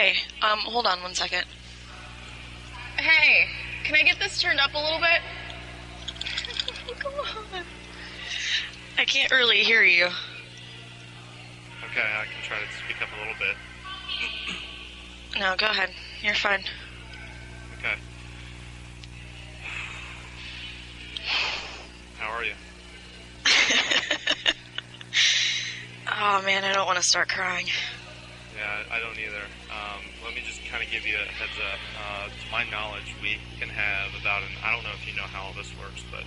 Hi. Hold on one second. Hey, can I get this turned up a little bit? Come on. I can't really hear you. Okay, I can try to speak up a little bit. No, go ahead. You're fine. Okay. How are you? Oh man, I don't want to start crying. Yeah, I don't either. Let me just kind of give you a heads up. To my knowledge, we can have about I don't know if you know how all this works, but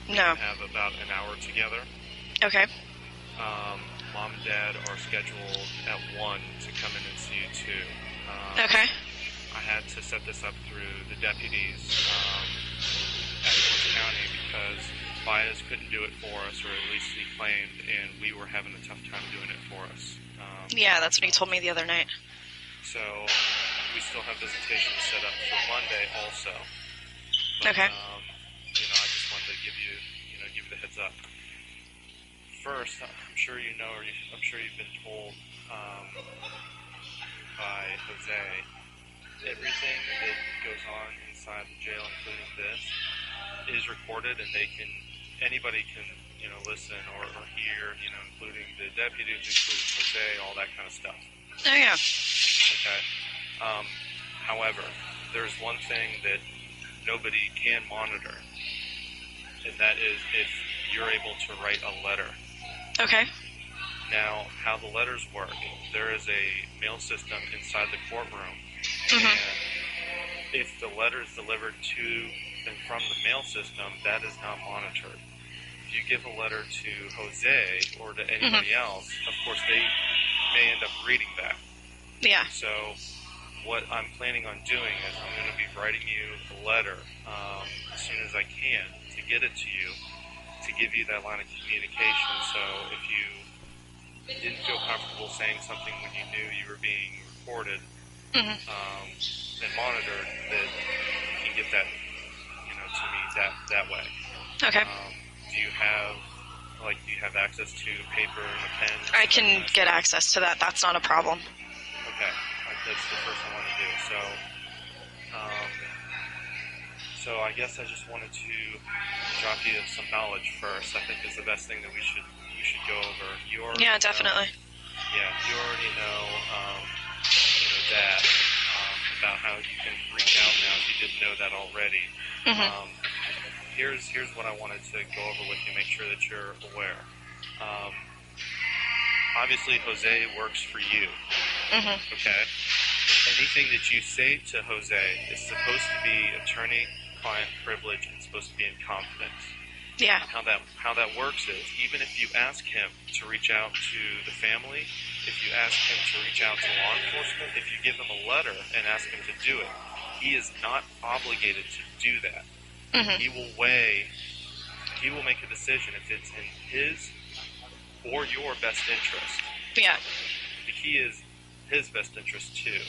we No. can have about an hour together. Okay. Mom and Dad are scheduled at 1 to come in and see you too. Okay. I had to set this up through the deputies at Orange County because Baez couldn't do it for us, or at least he claimed, and we were having a tough time doing it for us. Yeah, that's what he told me the other night. So we still have visitation set up for Monday also. But, Okay. I just wanted to give you the heads up. First, I'm sure you know, or I'm sure you've been told by Jose, everything that goes on inside the jail, including this, is recorded, and anybody can, listen or hear, including the deputies, including Jose, all that kind of stuff. Oh yeah. Okay. However, there's one thing that nobody can monitor, and that is if you're able to write a letter. Okay. Now, how the letters work, there is a mail system inside the courtroom, Mhm. and if the letter is delivered to and from the mail system, that is not monitored. If you give a letter to Jose or to anybody else, of course they may end up reading that. Yeah. So what I'm planning on doing is I'm going to be writing you a letter as soon as I can to get it to you, to give you that line of communication. So if you didn't feel comfortable saying something when you knew you were being recorded and monitored, that you can get that, to me that way. Okay. Do you have access to paper and a pen? I can get access to that. That's not a problem. Okay, that's the first I want to do. So I guess I just wanted to drop you some knowledge first. I think is the best thing that we should go over. Yeah, definitely. You already know, that about how you can reach out now if you didn't know that already. Here's what I wanted to go over with you, make sure that you're aware. Obviously, Jose works for you. Okay? Anything that you say to Jose is supposed to be attorney-client privilege and supposed to be in confidence. Yeah. How that works is, even if you ask him to reach out to the family, if you ask him to reach out to law enforcement, if you give him a letter and ask him to do it, he is not obligated to do that. He will make a decision if it's in his or your best interest. Yeah. The key is his best interest too.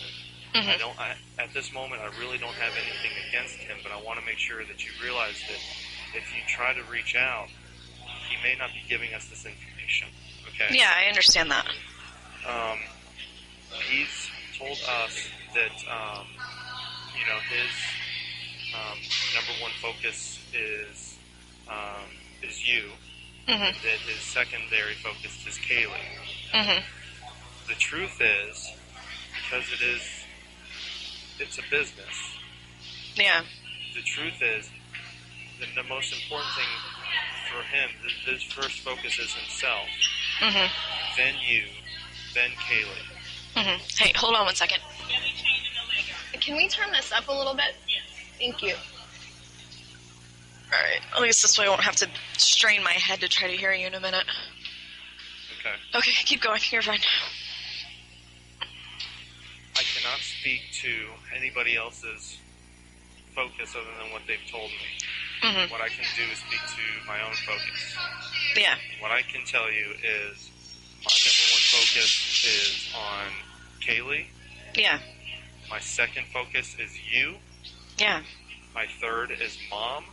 At this moment, I really don't have anything against him, but I want to make sure that you realize that if you try to reach out, he may not be giving us this information. Okay? Yeah, I understand that. He's told us that, his number one focus is you, that his secondary focus is Kaylee. The truth is, because it's a business. Yeah. The truth is, the most important thing for him, his first focus is himself. Then you, then Kaylee. Hey, hold on one second. Can we turn this up a little bit? Thank you. Alright, at least this way I won't have to strain my head to try to hear you in a minute. Okay. Okay, keep going. You're fine. I cannot speak to anybody else's focus other than what they've told me. What I can do is speak to my own focus. Yeah. What I can tell you is my number one focus is on Kaylee. Yeah. My second focus is you. Yeah. My third is Mom.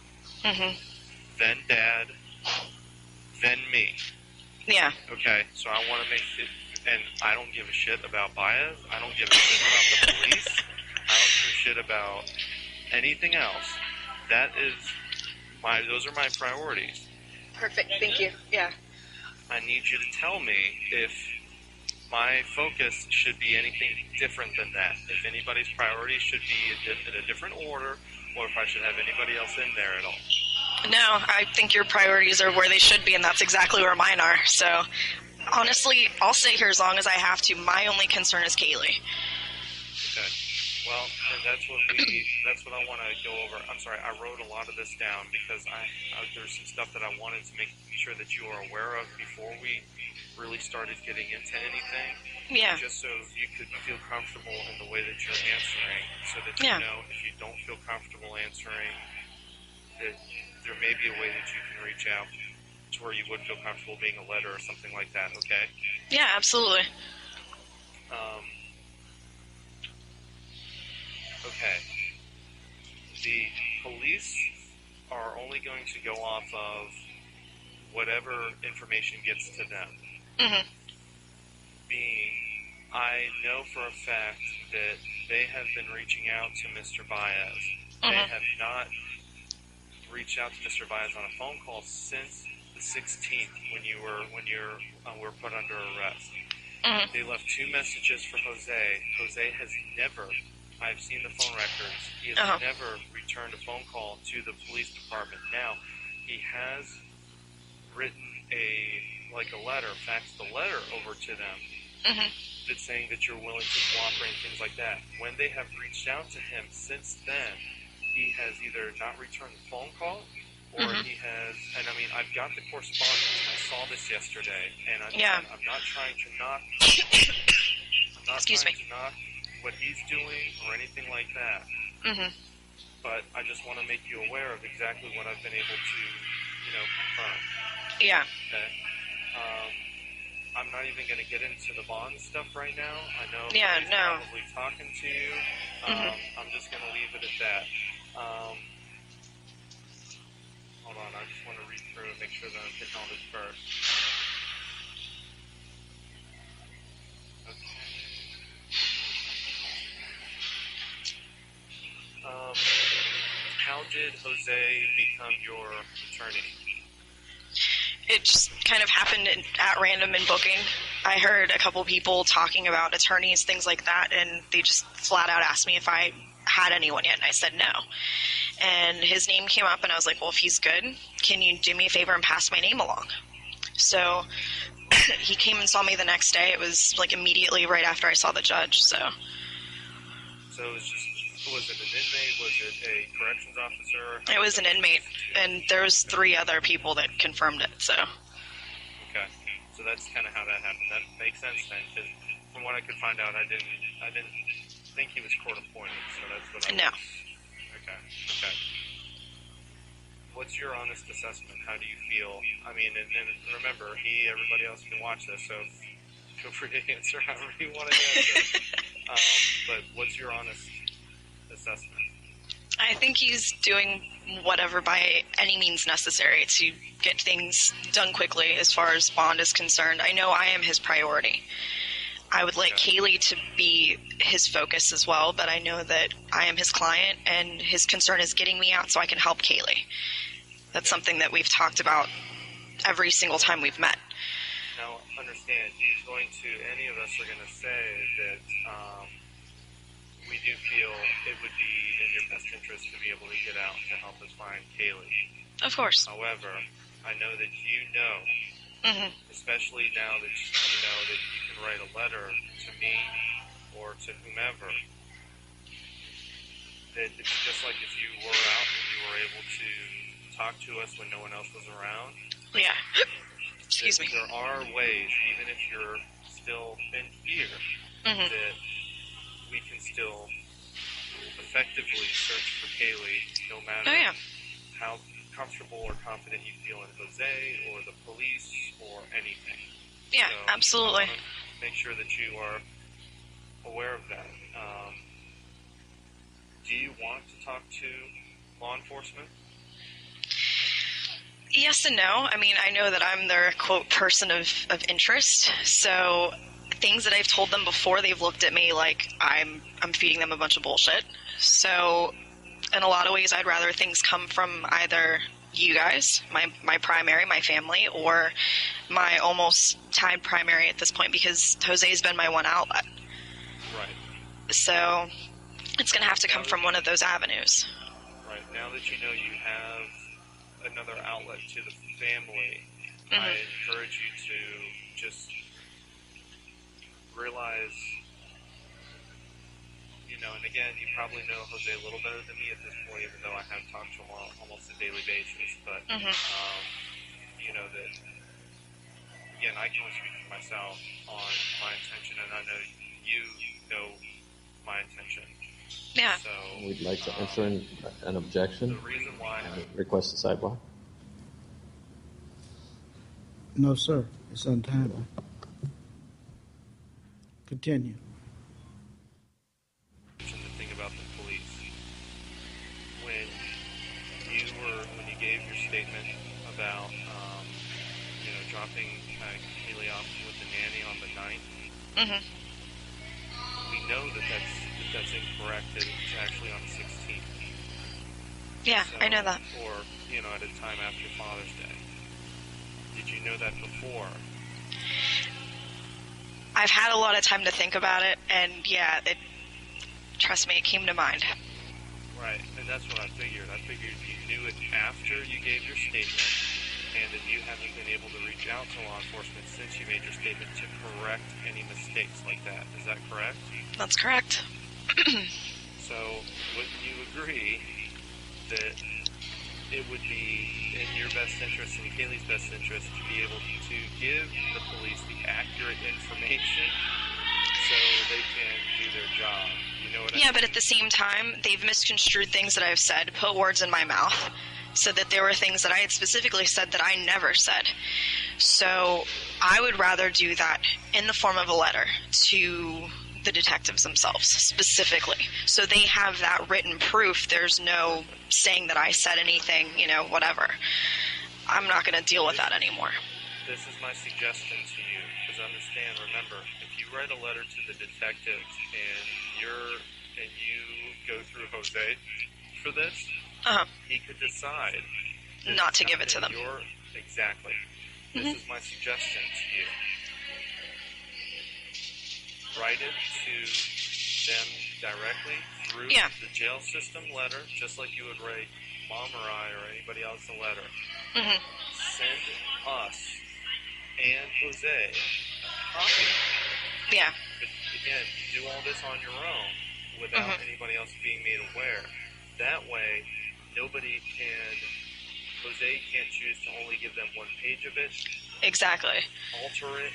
Then Dad. Then me. Yeah. Okay, so I want to make it And I don't give a shit about Baez. I don't give a shit about the police. I don't give a shit about anything else. Those are my priorities. Perfect. Thank you. Yeah. I need you to tell me if my focus should be anything different than that. If anybody's priorities should be in a different order, or if I should have anybody else in there at all. No, I think your priorities are where they should be, and that's exactly where mine are. So, honestly, I'll stay here as long as I have to. My only concern is Kaylee. Okay. Well, and that's what I want to go over. I'm sorry, I wrote a lot of this down because there's some stuff that I wanted to make sure that you are aware of before we really started getting into anything. Yeah. Just so you could feel comfortable in the way that you're answering, so that you know if you don't feel comfortable answering, that there may be a way that you can reach out to where you would feel comfortable being a letter or something like that, okay? Yeah, absolutely. Okay. The police are only going to go off of whatever information gets to them. Mm-hmm. Being, I know for a fact that they have been reaching out to Mr. Baez. Mm-hmm. They have not reached out to Mr. Baez on a phone call since the 16th when you were put under arrest. Mm-hmm. They left 2 messages for Jose. Jose has never, I've seen the phone records, he has never returned a phone call to the police department. Now, he has written a letter, faxed a letter over to them that's saying that you're willing to cooperate and things like that. When they have reached out to him since then, he has either not returned the phone call or he has, and I mean, I've got the correspondence, and I saw this yesterday, and I'm not trying to knock, what he's doing or anything like that. But I just want to make you aware of exactly what I've been able to, confirm. Yeah. Okay. I'm not even going to get into the bond stuff right now. I know he's probably talking to you. I'm just going to leave it at that. Hold on, I just want to read through and make sure that I'm hitting all this first. How did Jose become your attorney? It just kind of happened at random in booking. I heard a couple people talking about attorneys, things like that, and they just flat out asked me if I had anyone yet, and I said no. And his name came up, and I was like, well, if he's good, can you do me a favor and pass my name along? So he came and saw me the next day. It was immediately right after I saw the judge. So it was just, was it an inmate? Was it a corrections officer? It was an inmate, and there was 3 other people that confirmed it. So okay, so that's kind of how that happened. That makes sense then, because from what I could find out, I didn't think he was court appointed. So that's what I was. No. Okay. What's your honest assessment? How do you feel? I mean, and remember, everybody else can watch this, so feel free to answer however you want to answer. But what's your honest assessment? I think he's doing whatever by any means necessary to get things done quickly as far as bond is concerned. I know I am his priority. I would like Kaylee to be his focus as well, but I know that I am his client, and his concern is getting me out so I can help Kaylee. That's something that we've talked about every single time we've met. Now, understand, any of us are going to say that we do feel it would be in your best interest to be able to get out to help us find Kaylee. Of course. However, I know that especially now that you know that you can write a letter to me or to whomever, that it's just like if you were out and you were able to talk to us when no one else was around. Yeah. Excuse me. There are ways, even if you're still in fear, that we can still effectively search for Kaylee, no matter how comfortable or confident you feel in Jose or the police or anything. Yeah, so absolutely. I want to make sure that you are aware of that. Do you want to talk to law enforcement? Yes and no. I mean, I know that I'm their, quote, person of interest, so things that I've told them before, they've looked at me like I'm feeding them a bunch of bullshit. So in a lot of ways, I'd rather things come from either you guys, my primary, my family, or my almost tied primary at this point, because Jose's been my one outlet. Right. So it's going to have to come from one of those avenues. Right. Now that you know you have another outlet to the family, Mm-hmm. I encourage you to just realize, and again, you probably know Jose a little better than me at this point, even though I have talked to him on almost a daily basis. But, Mm-hmm. That, again, I can only speak for myself on my intention, and I know you know my intention. Yeah. So we'd like to enter an objection. The reason why Request a sidebar. No, sir. It's untimely. Continue. the thing about the police, when you gave your statement about dropping Keely off with the nanny on the 9th, Mm-hmm. we know that's incorrect. That it's actually on the 16th. Yeah, So, I know that. Or at a time after Father's Day. Did you know that before? I've had a lot of time to think about it, and yeah, trust me, it came to mind. Right, and that's what I figured. I figured you knew it after you gave your statement, and that you haven't been able to reach out to law enforcement since you made your statement to correct any mistakes like that. Is that correct? That's correct. So, wouldn't you agree that it would be in your best interest and Kaylee's best interest to be able to give the police the accurate information so they can do their job? You know what I mean? Yeah, but at the same time, they've misconstrued things that I've said, put words in my mouth, so that there were things that I had specifically said that I never said. So I would rather do that in the form of a letter to the detectives themselves, specifically. So they have that written proof. There's no saying that I said anything, whatever. I'm not going to deal with that anymore. This is my suggestion to you, because remember, if you write a letter to the detectives and you go through Jose for this, he could decide not to give it to them. Exactly. This is my suggestion to you. Write it to them directly through the jail system letter, just like you would write Mom or I or anybody else a letter. Mm-hmm. Send us and Jose a copy. Yeah. But again, you do all this on your own without anybody else being made aware. That way, Jose can't choose to only give them one page of it. Exactly. Alter it.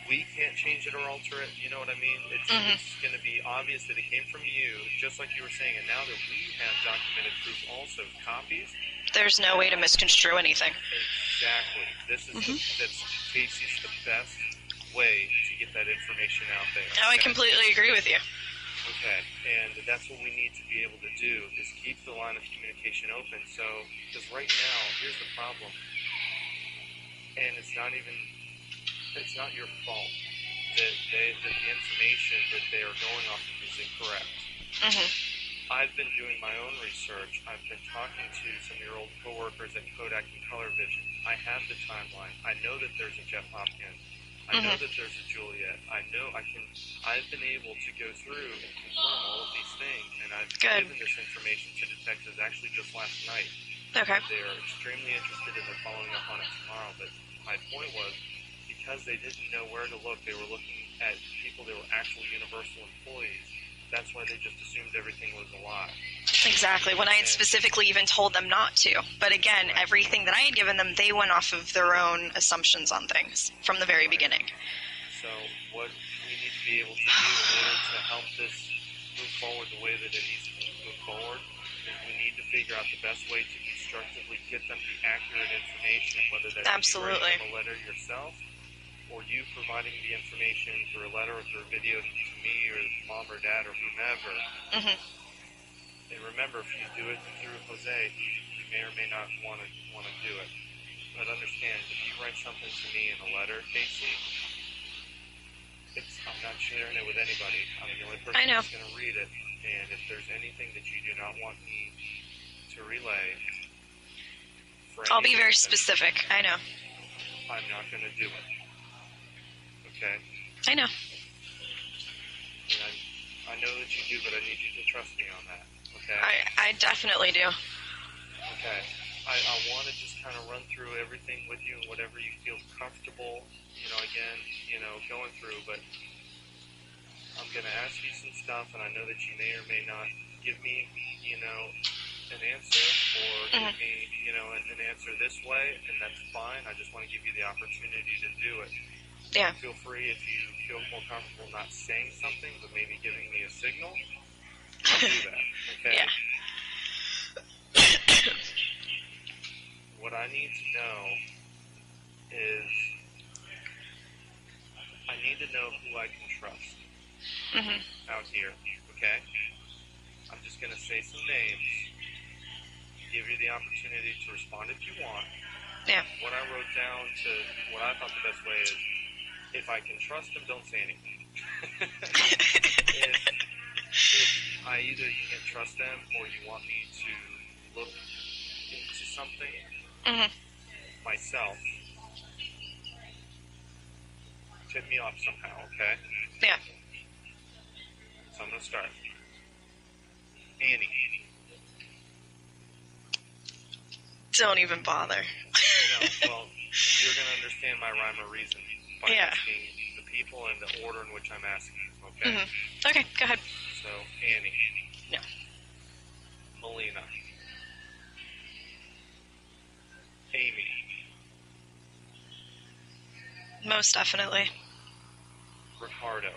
We can't change it or alter it. You know what I mean? It's going to be obvious that it came from you, just like you were saying. And now that we have documented proof also, copies. There's no way to misconstrue anything. Exactly. This is that's Casey's the best way to get that information out there. Oh, I completely agree with you. Okay, and that's what we need to be able to do, is keep the line of communication open. So, because right now, here's the problem, and it's not your fault that the information that they are going off of is incorrect. Mm-hmm. I've been doing my own research. I've been talking to some of your old coworkers at Kodak and Color Vision. I have the timeline. I know that there's a Jeff Hopkins. I know that there's a Juliet. I've been able to go through and confirm all of these things, and I've given this information to detectives actually just last night. Okay. They're extremely interested and they're following up on it tomorrow, but my point was, because they didn't know where to look, they were looking at people that were actual Universal employees. That's why they just assumed everything was a lie. Exactly, when I had specifically even told them not to. But again, everything that I had given them, they went off of their own assumptions on things from the very beginning. So what we need to be able to do in order to help this move forward the way that it needs to move forward is we need to figure out the best way to constructively get them the accurate information, whether that's you writing them a letter yourself or you providing the information through a letter or through a video to me or Mom or Dad or whomever. Mm-hmm. And remember, if you do it through Jose, he may or may not want to do it. But understand, if you write something to me in a letter, Casey, I'm not sharing it with anybody. I'm the only person I know. that's going to read it. And if there's anything that you do not want me to relay, I'll be very reason, specific. I know. I'm not going to do it. Okay? I know. And I know that you do, but I need you to trust me on that. Okay? I definitely do. Okay. I want to just kind of run through everything with you and whatever you feel comfortable, going through, but I'm going to ask you some stuff, and I know that you may or may not give me, an answer, or give me, an answer this way, and that's fine. I just want to give you the opportunity to do it. Yeah. Feel free, if you feel more comfortable not saying something, but maybe giving me a signal, do that, okay? Yeah. What I need to know is, I need to know who I can trust out here, okay? I'm just going to say some names, give you the opportunity to respond if you want. Yeah. What I wrote down to what I thought the best way is, if I can trust them, don't say anything. if I either can't trust them or you want me to look into something myself, tip me off somehow, okay? Yeah. So I'm going to start. Annie. Don't even bother. No, well, you're going to understand my rhyme or reason by asking the people in the order in which I'm asking, okay? Okay, go ahead. So, Annie. No. Melina. Amy. Most definitely. Ricardo.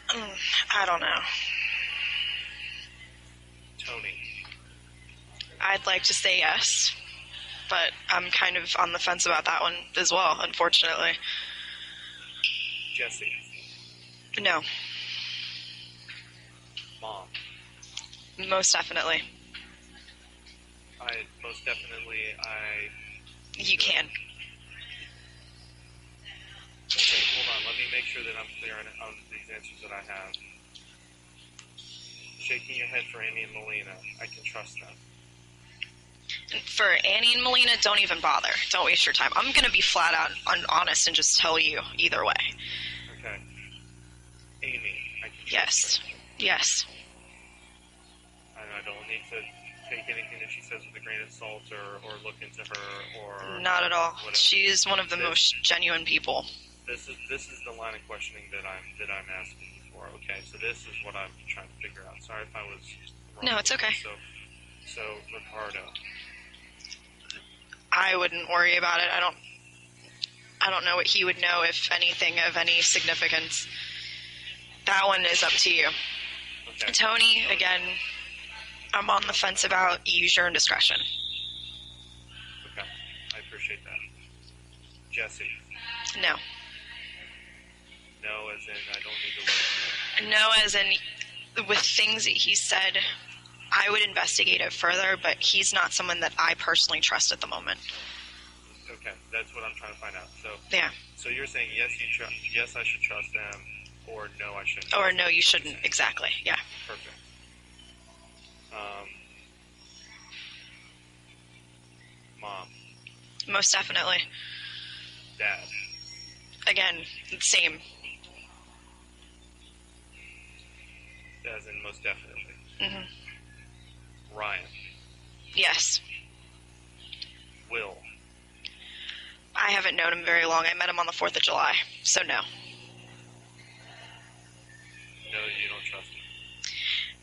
I don't know. Tony. I'd like to say yes, but I'm kind of on the fence about that one as well, unfortunately. Jesse. No. Mom. Most definitely. You can. Okay, hold on. Let me make sure that I'm clear on these answers that I have. Shaking your head for Amy and Melina. I can trust them. For Annie and Melina, don't even bother. Don't waste your time. I'm going to be flat out honest and just tell you either way. Okay. Amy, I can trust Yes. her. Yes. I don't need to take anything that she says with a grain of salt or look into her or... Not at all. Whatever. She is one of the most genuine people. This is the line of questioning that I'm asking you for. Okay, so this is what I'm trying to figure out. Sorry if I was wrong. No, it's okay. So Ricardo. I wouldn't worry about it. I don't know what he would know, if anything of any significance. That one is up to you. Okay. Tony, again, I'm on the fence about. Use your own discretion. Okay, I appreciate that. Jesse. No. No, as in I don't need to look. No, as in with things that he said, I would investigate it further, but he's not someone that I personally trust at the moment. Okay, that's what I'm trying to find out. So Yeah. So you're saying yes, I should trust them, or no, I shouldn't. Or no, you shouldn't. Exactly. Yeah. Perfect. Mom. Most definitely. Dad. Again, same. As in most definitely. Mm-hmm. Ryan. Yes. Will. I haven't known him very long. I met him on the 4th of July, so no. No, you don't trust him.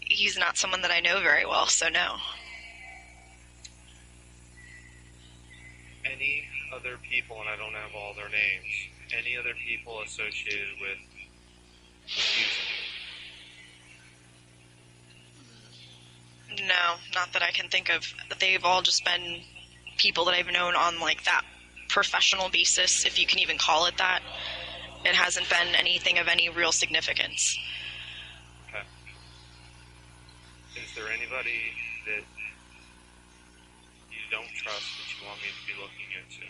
He's not someone that I know very well, so no. Any other people, and I don't have all their names, any other people associated with music? No, not that I can think of. They've all just been people that I've known on, like, that professional basis, if you can even call it that. It hasn't been anything of any real significance. Okay. Is there anybody that you don't trust that you want me to be looking into?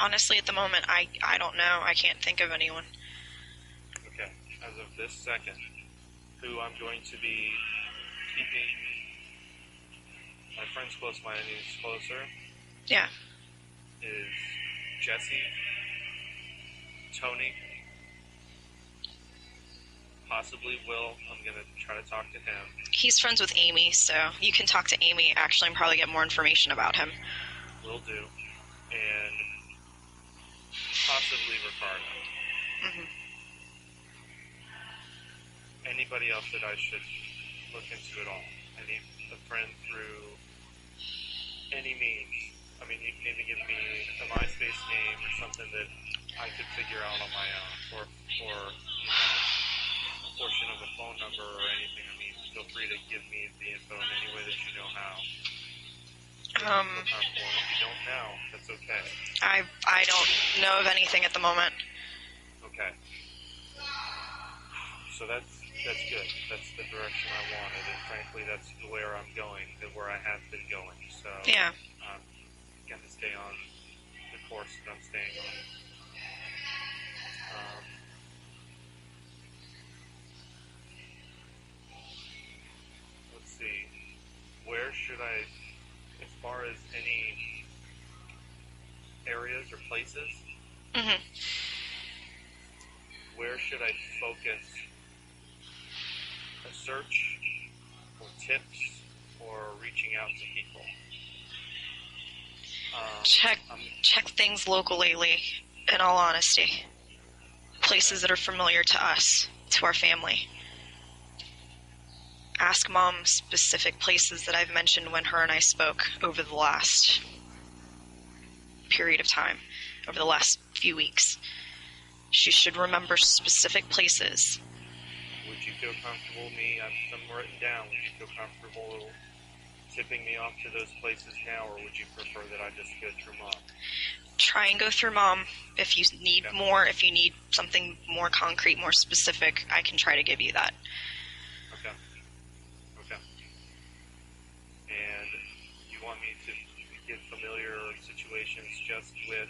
Honestly, at the moment, I don't know. I can't think of anyone. Okay. As of this second, who I'm going to be keeping my friends close, my enemies closer, Yeah. is Jesse, Tony, possibly Will. I'm going to try to talk to him. He's friends with Amy, so you can talk to Amy, actually, and probably get more information about him. Will do. And possibly Ricardo. Mm-hmm. Anybody else that I should look into at all? A friend through any means. I mean, you can even give me a MySpace name or something that I could figure out on my own, or a portion of a phone number or anything. I mean, feel free to give me the info in any way that you know how. If you don't know, that's okay. I don't know of anything at the moment. Okay. So that's good. That's the direction I wanted, and frankly, that's where I'm going, where I have been going. So Yeah. Got to stay on the course that I'm staying on. Let's see. Where should I, as far as any areas or places, Mm-hmm. where should I focus a search or tips or reaching out to people? Check things locally, in all honesty. Places that are familiar to us, to our family. Ask Mom specific places that I've mentioned when her and I spoke over the last period of time, over the last few weeks. She should remember specific places. Would you feel comfortable, I have some written down, would you feel comfortable tipping me off to those places now, or would you prefer that I just go through Mom? Try and go through Mom. If you need more, if you need something more concrete, more specific, I can try to give you that. Okay. And you want me to get familiar situations just with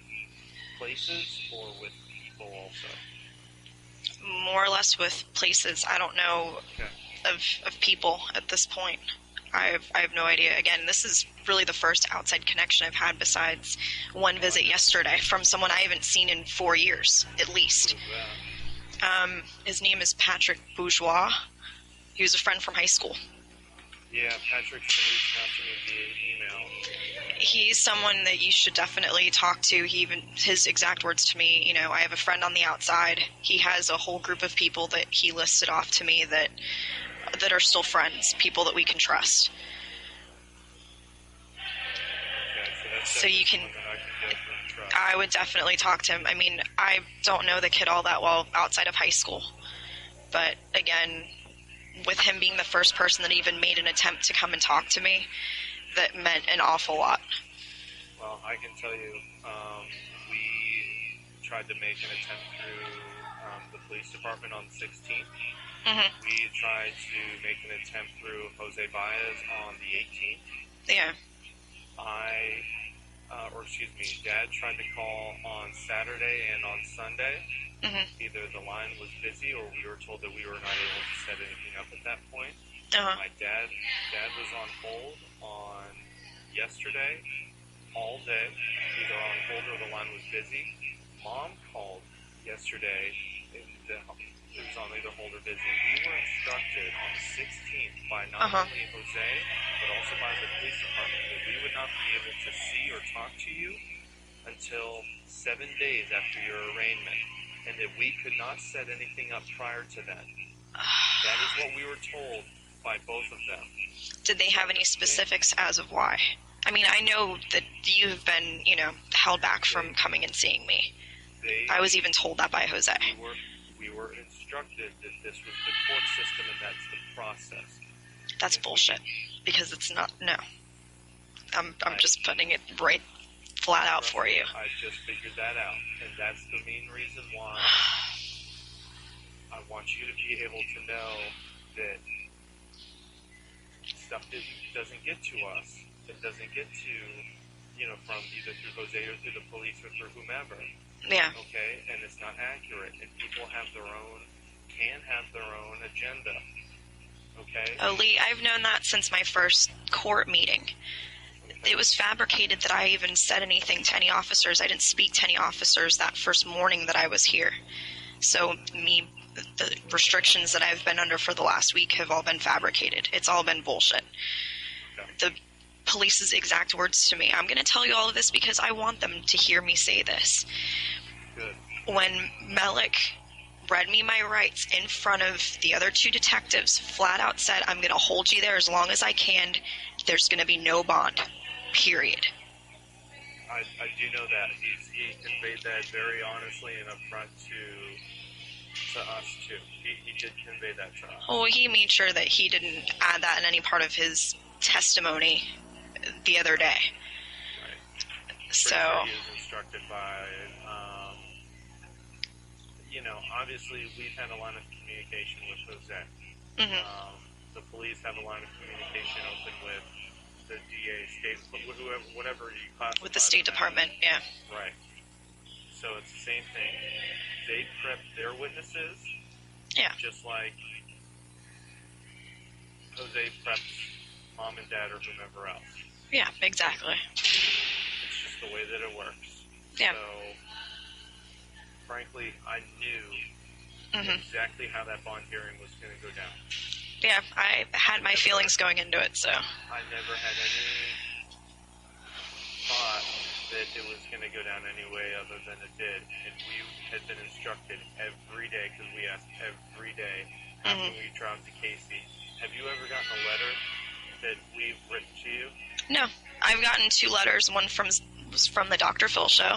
places or with people also? More or less with places. I don't know of people at this point. I have no idea. Again, this is really the first outside connection I've had besides one visit yesterday from someone I haven't seen in 4 years, at least. His name is Patrick Bourgeois. He was a friend from high school. Yeah, Patrick's been reaching out to me via email. He's someone that you should definitely talk to. His exact words to me, I have a friend on the outside. He has a whole group of people that he listed off to me that are still friends, people that we can trust. Okay, so you can, I would definitely talk to him. I mean, I don't know the kid all that well outside of high school. But again, with him being the first person that even made an attempt to come and talk to me, that meant an awful lot. Well, I can tell you, we tried to make an attempt through the police department on the 16th. Mm-hmm. We tried to make an attempt through Jose Baez on the 18th. Yeah. Dad tried to call on Saturday and on Sunday. Mm-hmm. Either the line was busy or we were told that we were not able to set anything up at that point. Uh-huh. My dad was on hold on yesterday all day, either on hold or the line was busy. Mom called yesterday, it was on either hold or busy. We were instructed on the 16th by not only Jose, but also by the police department that we would not be able to see or talk to you until 7 days after your arraignment, and that we could not set anything up prior to that. That is what we were told by both of them. Did they have any specifics as of why? I mean, I know that you've been, held back from coming and seeing me. I was even told that by Jose. We were instructed that this was the court system and that's the process. That's bullshit. Because it's not, no. I'm just putting it right flat out for you. I just figured that out. And that's the main reason why I want you to be able to know that it doesn't get to us. It doesn't get to, from either through Jose or through the police or through whomever. Yeah. Okay? And it's not accurate. And people can have their own agenda. Okay? Oh, Lee, I've known that since my first court meeting. It was fabricated that I even said anything to any officers. I didn't speak to any officers that first morning that I was here. So the restrictions that I've been under for the last week have all been fabricated. It's all been bullshit. Okay. The police's exact words to me, I'm going to tell you all of this because I want them to hear me say this. Good. When Malik read me my rights in front of the other two detectives, flat out said, I'm going to hold you there as long as I can. There's going to be no bond. Period. I do know that. He conveyed that very honestly and upfront to us, too. He did convey that to us. Oh, he made sure that he didn't add that in any part of his testimony the other day. Right. So he was instructed by, obviously we've had a line of communication with Jose. Mm-hmm. The police have a line of communication open with the DA, state, whatever you classify. With the State Department, yeah. Right. So it's the same thing. They prep their witnesses. Yeah. Just like Jose preps mom and dad or whomever else. Yeah, exactly. It's just the way that it works. Yeah. So, frankly, I knew exactly how that bond hearing was going to go down. Yeah, I had my feelings going into it, so. I never had any thought that it was going to go down any way other than it did. And we had been instructed every day, because we asked every day after we dropped to Casey, have you ever gotten a letter that we've written to you? No. I've gotten 2 letters. One was from the Dr. Phil show.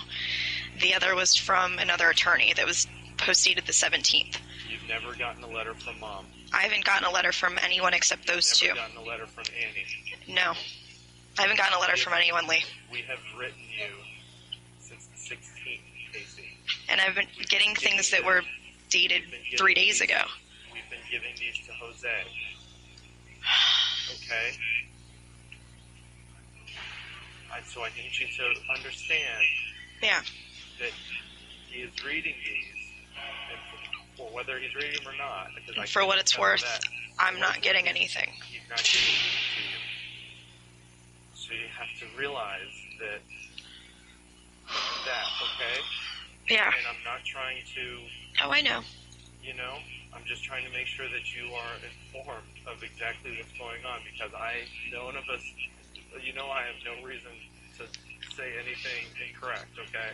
The other was from another attorney that was postdated the 17th. You've never gotten a letter from Mom? I haven't gotten a letter from anyone except those 2. You've never gotten a letter from Annie? No. I haven't gotten a letter from anyone, Lee. We have written you since the 16th, Casey. And I've been getting things that were dated 3 days ago. We've been giving these to Jose. Okay? So I need you to understand that he is reading these, and for whether he's reading them or not. Because for what it's worth, I'm not getting anything. He's not giving them to you. So you have to realize that, okay? Yeah. And I'm not trying to... Oh, I know. I'm just trying to make sure that you are informed of exactly what's going on, because none of us, I have no reason to say anything incorrect, okay?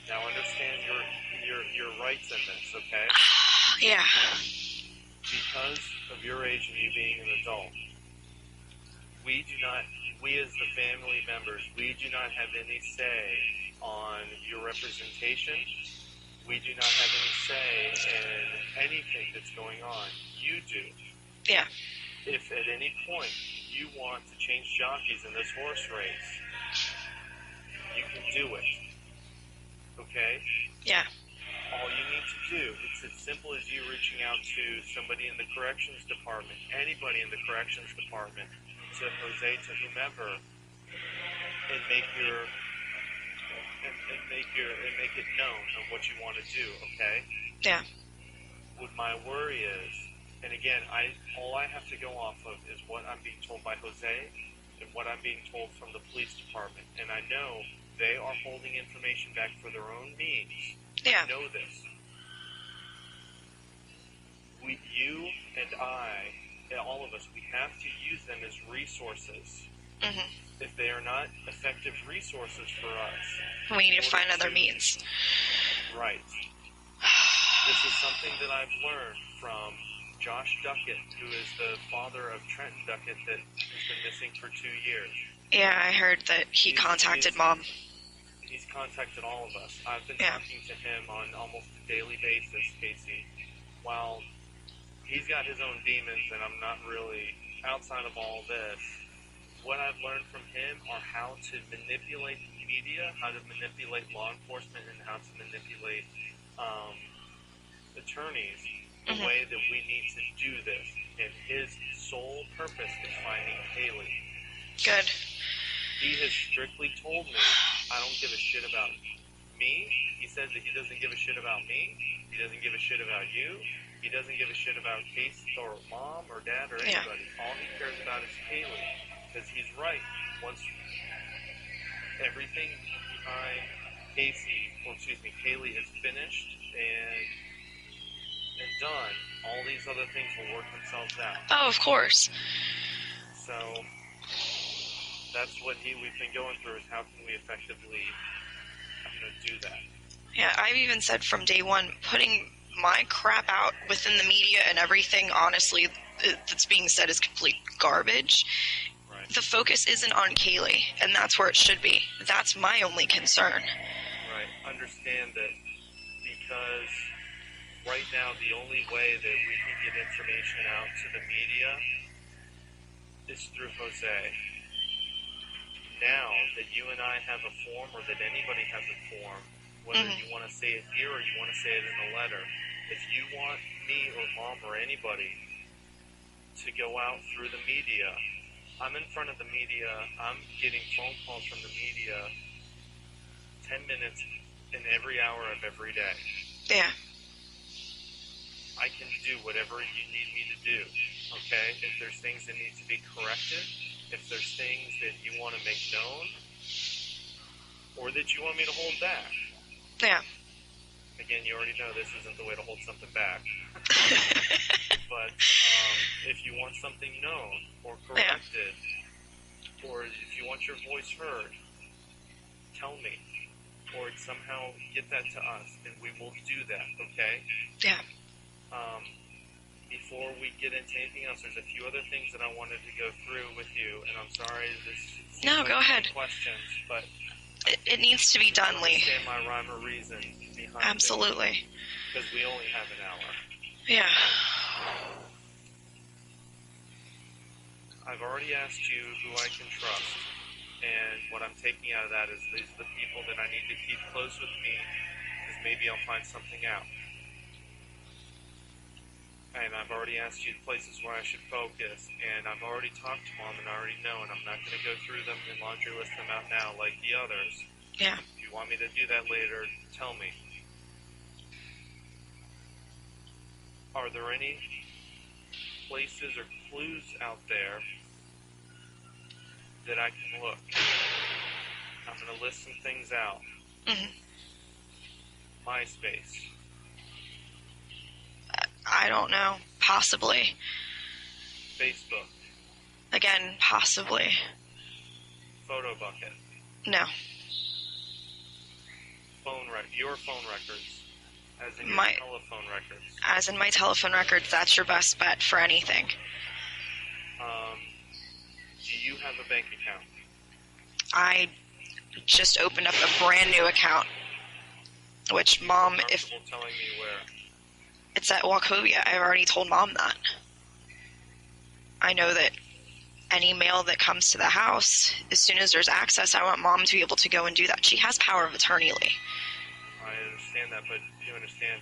Now understand your rights in this, okay? Yeah. Because of your age and you being an adult, we as the family members, we do not have any say on your representation. We do not have any say in anything that's going on. You do. Yeah. If at any point you want to change jockeys in this horse race, you can do it. Okay? Yeah. All you need to do, it's as simple as you reaching out to somebody in the corrections department, anybody in the corrections department, to Jose, to whomever, and make it known of what you want to do, okay? Yeah. What my worry is, and again, all I have to go off of is what I'm being told by Jose and what I'm being told from the police department. And I know they are holding information back for their own means. Yeah. I know this. You and I, and all of us, we have to use them as resources. Mm-hmm. If they are not effective resources for us, we need to find other means. Right. This is something that I've learned from Josh Duckett, who is the father of Trenton Duckett that has been missing for 2 years. Yeah, I heard that he contacted Mom. He's contacted all of us. I've been talking to him on almost a daily basis, Casey. While he's got his own demons and I'm not really outside of all this, what I've learned from him are how to manipulate the media, how to manipulate law enforcement, and how to manipulate attorneys the way that we need to do this. And his sole purpose is finding Kaylee. Good. He has strictly told me, I don't give a shit about me. He says that he doesn't give a shit about me. He doesn't give a shit about you. He doesn't give a shit about Case or mom or dad or anybody. Yeah. All he cares about is Kaylee. Because he's right. Once everything behind Kaylee is finished and done, all these other things will work themselves out. Oh, of course. So that's what we've been going through, is how can we effectively do that. Yeah, I've even said from day one, putting my crap out within the media and everything, honestly, that's being said is complete garbage. Right. The focus isn't on Kaylee, and that's where it should be. That's my only concern. Right. Understand that, because right now the only way that we can get information out to the media is through Jose. Now that you and I have a form, or that anybody has a form, whether you want to say it here or you want to say it in a letter, if you want me or mom or anybody to go out through the media, I'm in front of the media, I'm getting phone calls from the media 10 minutes in every hour of every day. Yeah. I can do whatever you need me to do, okay? If there's things that need to be corrected, if there's things that you want to make known, or that you want me to hold back. Yeah. Again, you already know this isn't the way to hold something back. But if you want something known or corrected, or if you want your voice heard, tell me. Or somehow get that to us, and we will do that, okay? Yeah. Before we get into anything else, there's a few other things that I wanted to go through with you, and I'm sorry this No, go ahead. Questions, but it needs to be done, Lee. Understand my rhyme or reason behind Absolutely. Because we only have an hour. Yeah. I've already asked you who I can trust, and what I'm taking out of that is these are the people that I need to keep close with me, because maybe I'll find something out. And I've already asked you the places where I should focus, and I've already talked to Mom, and I already know, and I'm not going to go through them and laundry list them out now like the others. Yeah. If you want me to do that later, tell me. Are there any places or clues out there that I can look? I'm going to list some things out. MySpace. I don't know. Possibly. Facebook. Again, possibly. Photo bucket. No. Your phone records. As in your telephone records. As in my telephone records, that's your best bet for anything. Do you have a bank account? I just opened up a brand new account. Which, Mom, if... telling me where? It's at Wachovia. I've already told Mom that. I know that any mail that comes to the house, as soon as there's access, I want Mom to be able to go and do that. She has power of attorney, Lee. I understand that, but you understand,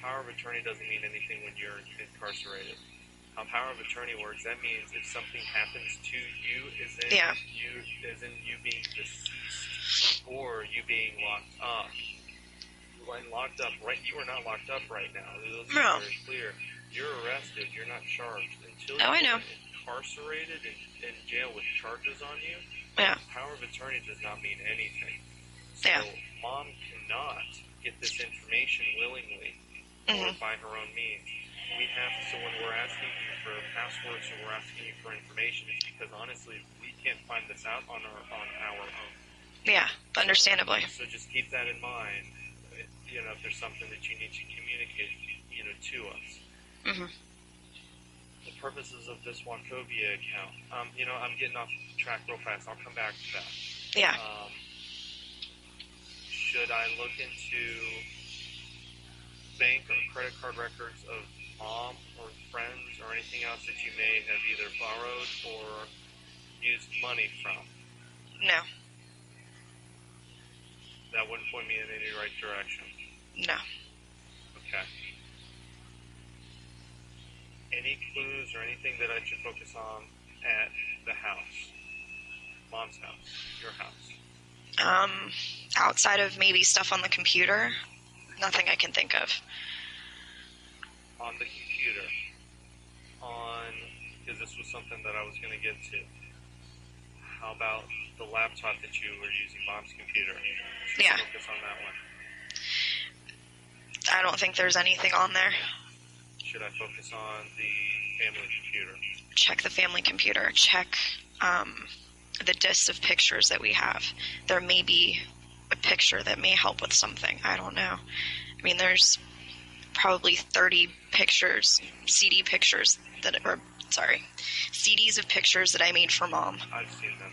power of attorney doesn't mean anything when you're incarcerated. How power of attorney works, that means if something happens to you, as in you being deceased or you being locked up. When locked up, right? You are not locked up right now. Let's be very clear. You're arrested. You're not charged until you're incarcerated in jail with charges on you. Yeah. Power of attorney does not mean anything. So Mom cannot get this information willingly or by her own means. We have to. So when we're asking you for passwords or we're asking you for information, it's because honestly we can't find this out on our own. Yeah, understandably. So just keep that in mind. If there's something that you need to communicate, to us. The purposes of this Wachovia account. I'm getting off track real fast. I'll come back to that. Yeah. Should I look into bank or credit card records of Mom or friends or anything else that you may have either borrowed or used money from? No. That wouldn't point me in any right direction. No. Okay. Any clues or anything that I should focus on at the house? Mom's house, your house. Outside of maybe stuff on the computer, nothing I can think of. On the computer, because this was something that I was going to get to. How about the laptop that you were using, Mom's computer? Should Yeah. focus on that one. I don't think there's anything on there. Should I focus on the family computer? Check the family computer. Check the discs of pictures that we have. There may be a picture that may help with something. I don't know. I mean, there's probably 30 pictures, CDs of pictures that I made for Mom. I've seen them.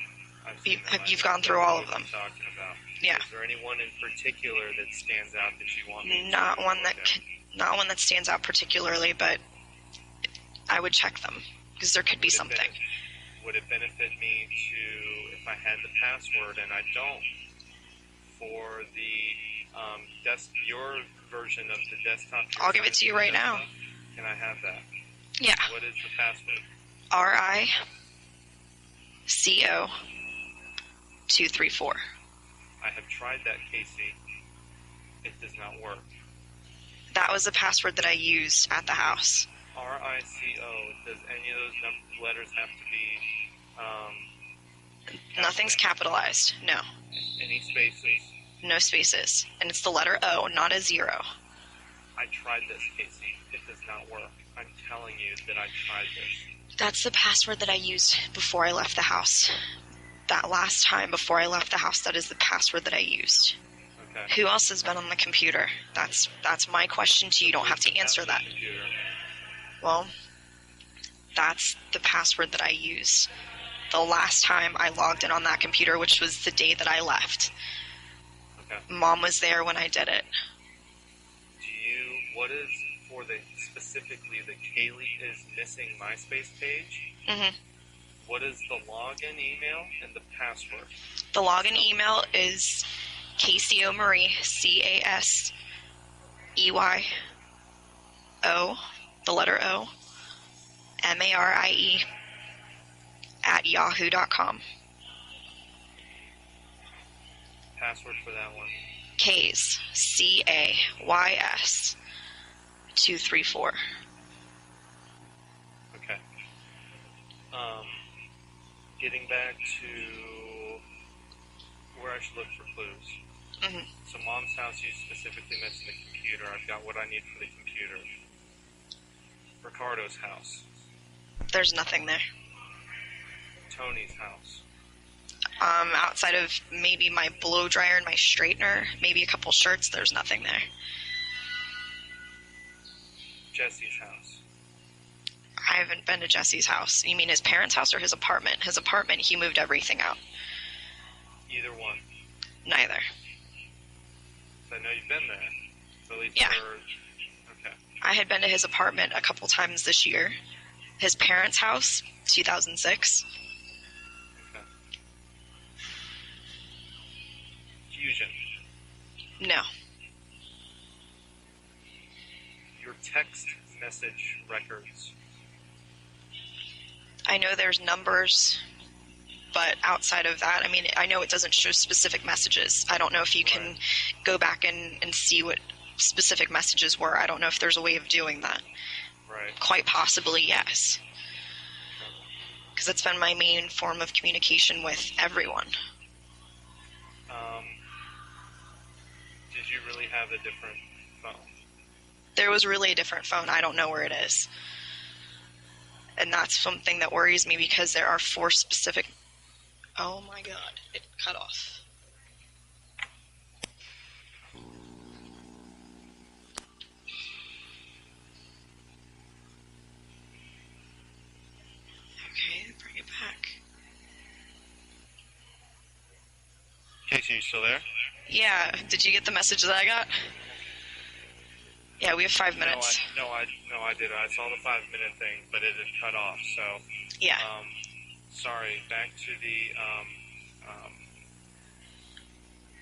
You've gone through all of them. What I'm talking about. Yeah. Is there anyone in particular that stands out that you want me Not to one look not one that stands out particularly, but I would check them because there could be something. Would it benefit me to, if I had the password and I don't, for the your version of the desktop? I'll give it to you right now. Can I have that? Yeah. What is the password? RICO 234. I have tried that, Casey. It does not work. That was the password that I used at the house. RICO. Does any of those letters have to be Nothing's capitalized. No. Any spaces? No spaces. And it's the letter O, not a 0. I tried this, Casey. It does not work. I'm telling you that I tried this. That's the password that I used before I left the house. That last time before I left the house, that is the password that I used. Okay. Who else has been on the computer? That's my question to you. You don't have to answer that. Computer. Well, that's the password that I used the last time I logged in on that computer, which was the day that I left. Okay. Mom was there when I did it. What is for specifically the Kaylee is missing MySpace page? Mm-hmm. What is the login email and the password? The login email is Casey Marie, CASEYO, the letter O, MARIE, @yahoo.com. Password for that one? Kays, CAYS 234. Okay. Getting back to where I should look for clues. Mm-hmm. So Mom's house, you specifically mentioned the computer. I've got what I need for the computer. Ricardo's house. There's nothing there. Tony's house. Outside of maybe my blow dryer and my straightener, maybe a couple shirts, there's nothing there. Jesse's house. I haven't been to Jesse's house. You mean his parents' house or his apartment? His apartment, he moved everything out. Either one. Neither. So I know you've been there. So at least Yeah. Okay. I had been to his apartment a couple times this year. His parents' house, 2006. Okay. Fusion. No. Your text message records. I know there's numbers, but outside of that, I mean, I know it doesn't show specific messages. I don't know if you can go back and see what specific messages were. I don't know if there's a way of doing that. Right. Quite possibly, yes. Because it's been my main form of communication with everyone. Did you really have a different phone? There was really a different phone. I don't know where it is. And that's something that worries me because there are 4 specific... Oh my god, it cut off. Okay, bring it back. Casey, you still there? Yeah, did you get the message that I got? Yeah, we have 5 minutes. No, I didn't. I saw the 5-minute thing, but it had cut off. So, Yeah. Sorry. Back to the.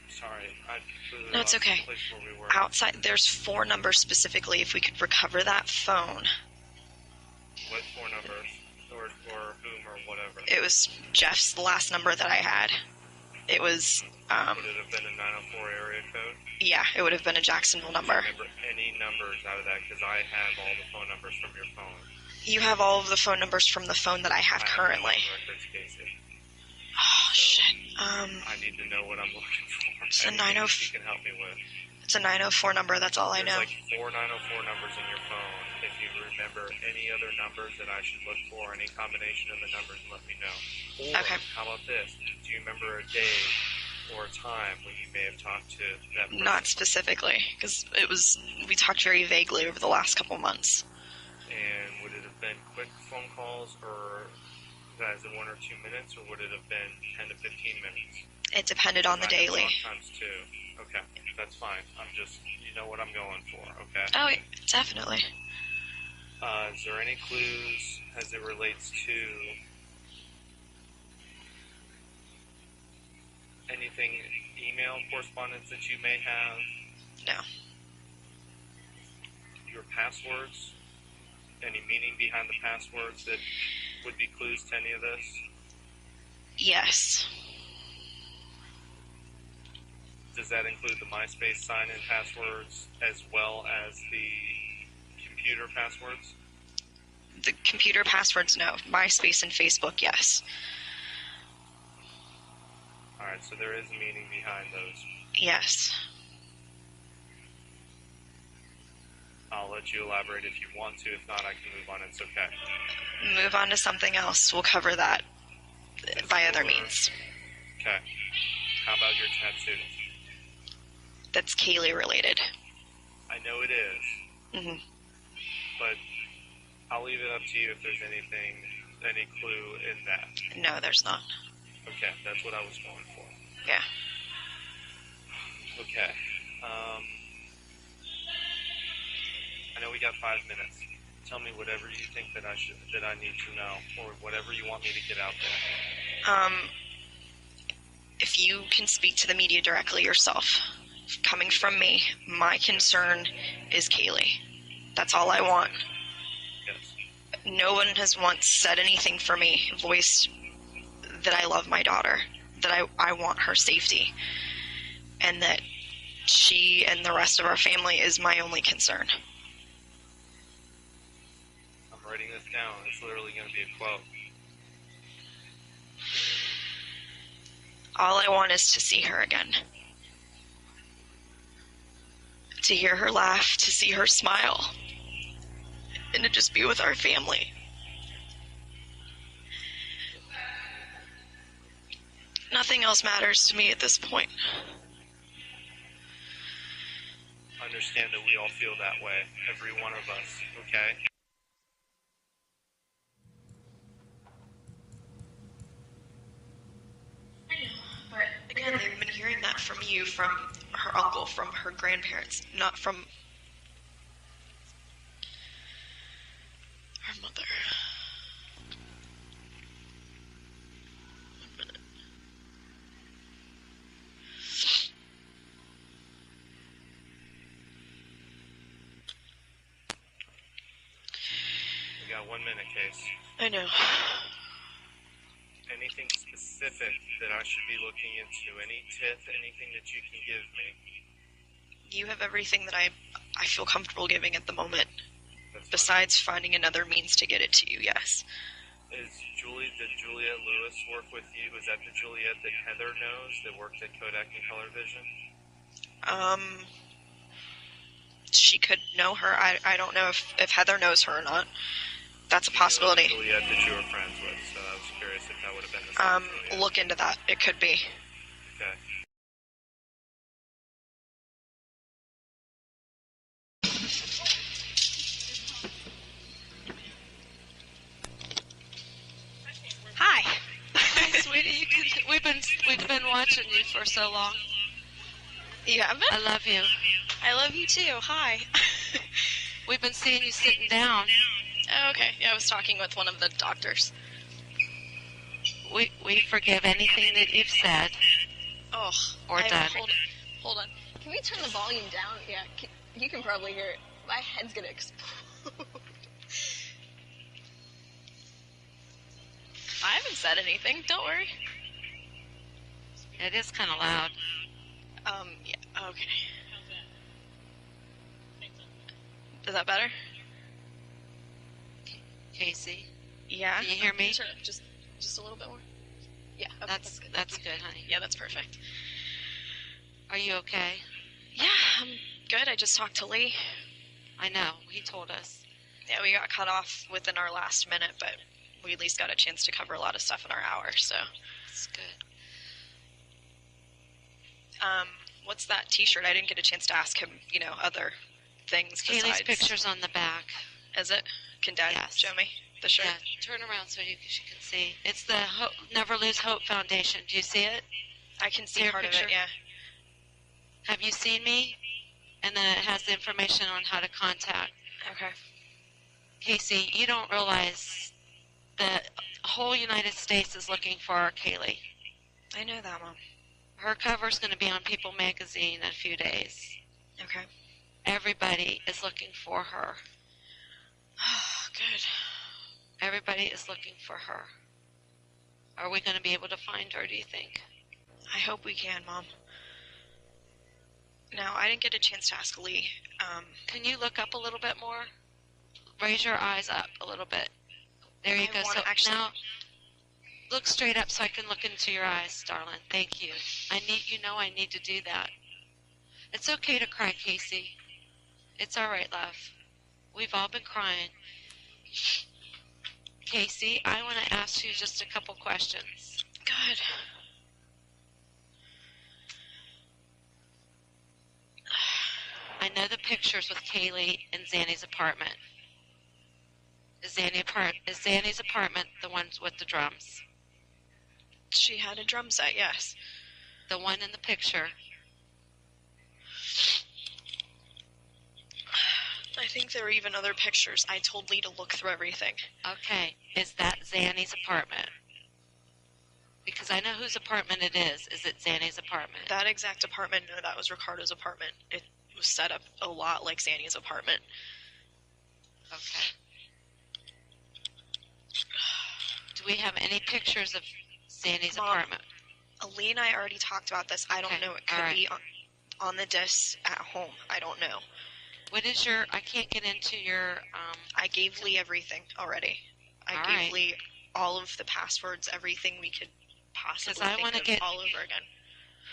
Sorry, I completely No, it's lost okay. the place where we were. Outside, there's 4 numbers specifically. If we could recover that phone, What 4 numbers? Or whom or whatever? It was Jeff's last number that I had. It was, Would it have been a 904 area code? yeah, it would have been a Jacksonville Do you number. remember any numbers out of that? Because I have all the phone numbers from your phone. You have all of the phone numbers from the phone that I have currently. Records, Casey. Oh, So, shit. I need to know what I'm looking for. It's a Anything 90 you can help me with. It's a 904 number, that's all I There's know. like 4 904 numbers in your phone. If you remember any other numbers that I should look for, any combination of the numbers, let me know. Or, Okay. how about this? Do you remember a day or a time when you may have talked to that person? Not specifically, because we talked very vaguely over the last couple months. And would it have been quick phone calls, or guys in 1 or 2 minutes, or would it have been 10 to 15 minutes? It depended on the daily. Times 2. Okay, that's fine. I'm just, you know what I'm going for, okay? Oh, yeah, definitely. Is there any clues as it relates to anything, email correspondence that you may have? No. Your passwords? Any meaning behind the passwords that would be clues to any of this? Yes. Does that include the MySpace sign-in passwords as well as the computer passwords? The computer passwords, no. MySpace and Facebook, yes. Alright, so there is meaning behind those. Yes. I'll let you elaborate if you want to. If not, I can move on. It's okay. Move on to something else. We'll cover that by other means. Okay. How about your tattoos? That's Kaylee related. I know it is, Hmm. but I'll leave it up to you if there's anything, any clue in that. No, there's not. Okay, that's what I was going for. Yeah. Okay. I know we got 5 minutes. Tell me whatever you think that I need to know, or whatever you want me to get out there. If you can speak to the media directly yourself, coming from me, my concern is Kaylee. That's all I want. Yes. No one has once said anything for me, voiced that I love my daughter, that I want her safety, and that she and the rest of our family is my only concern. I'm writing this down. It's literally going to be a quote. All I want is to see her again. To hear her laugh, to see her smile, and to just be with our family. Nothing else matters to me at this point. Understand that we all feel that way. Every one of us, okay? But again, they've been hearing that from you, from her uncle, from her grandparents, not from her mother. 1 minute. We got 1 minute, Case. I know. Anything specific that I should be looking into? Any tip, anything that you can give me? You have everything that I feel comfortable giving at the moment, That's besides finding another means to get it to you, yes. Did Juliet Lewis work with you? Was that the Juliet that Heather knows that worked at Kodak and Color Vision? She could know her. I don't know if Heather knows her or not. That's a possibility. Juliet that you were friends with, so I was curious if that would have been the same Juliet. Look into that. It could be. Okay. Hi. Sweetie, we've been watching you for so long. You haven't? I love you. I love you too. Hi. We've been seeing you sitting down. Oh, okay. Yeah, I was talking with one of the doctors. We forgive anything that you've said Oh. or done. Hold on. Can we turn the volume down? Yeah, you can probably hear it. My head's gonna explode. haven't said anything. Don't worry. It is kind of loud. Yeah, okay. Is that better? Casey, Yeah. can you hear me? Sure, just a little bit more. Yeah, okay, That's good. that's good, honey. Yeah, that's perfect. Are you okay? Yeah, I'm good. I just talked to Lee. I know. He told us. Yeah, we got cut off within our last minute, but we at least got a chance to cover a lot of stuff in our hour, so. That's good. What's that t-shirt? I didn't get a chance to ask him, other things Kaylee's besides. picture's on the back. Is it? Can Dad Yes. show me the shirt? Yeah, turn around so you can see. It's the Never Lose Hope Foundation. Do you see it? I can see Your part picture? of it, yeah. Have you seen me? And then it has the information on how to contact. Okay. Casey, you don't realize the whole United States is looking for our Kaylee. I know that, Mom. Her cover's going to be on People magazine in a few days. Okay. Everybody is looking for her. Good. Everybody is looking for her. Are we going to be able to find her, do you think? I hope we can, Mom. Now, I didn't get a chance to ask Lee. Can you look up a little bit more? Raise your eyes up a little bit. There you I go. wanna So actually- now, look straight up so I can look into your eyes, darling. Thank you. I need to do that. It's okay to cry, Casey. It's all right, love. We've all been crying. Casey, I want to ask you just a couple questions. Good. I know the pictures with Kaylee in Zanny's apartment. Is Zanny's apartment the one with the drums? She had a drum set, yes. The one in the picture. I think there were even other pictures. I told Lee to look through everything. Okay, is that Zanny's apartment? Because I know whose apartment it is. Is it Zanny's apartment? That exact apartment, no, that was Ricardo's apartment. It was set up a lot like Zanny's apartment. Okay. Do we have any pictures of Zanny's Mom, apartment? Lee and I already talked about this. I don't Okay, know. It could all right. be on the disc at home. I don't know. What is I can't get into your, I gave Lee everything already. I All gave right. Lee all of the passwords, everything we could possibly 'Cause I think wanna of get- all over again.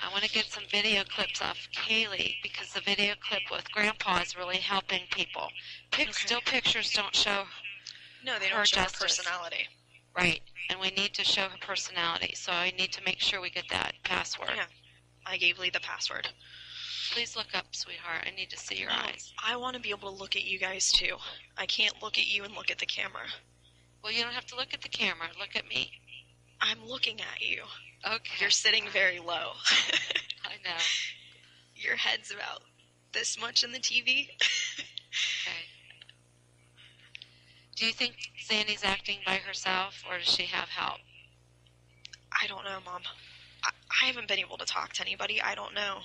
I want to get some video clips off Kaylee because the video clip with Grandpa is really helping people. Okay. Still pictures don't show No, they her don't show her justice. personality. right, and we need to show her personality, so I need to make sure we get that password. Yeah. I gave Lee the password. Please look up, sweetheart. I need to see your eyes. I want to be able to look at you guys too. I can't look at you and look at the camera. Well, you don't have to look at the camera. Look at me. I'm looking at you. Okay. You're sitting very low. I know. Your head's about this much in the TV. Okay. Do you think Sandy's acting by herself, or does she have help? I don't know, Mom. I haven't been able to talk to anybody. I don't know.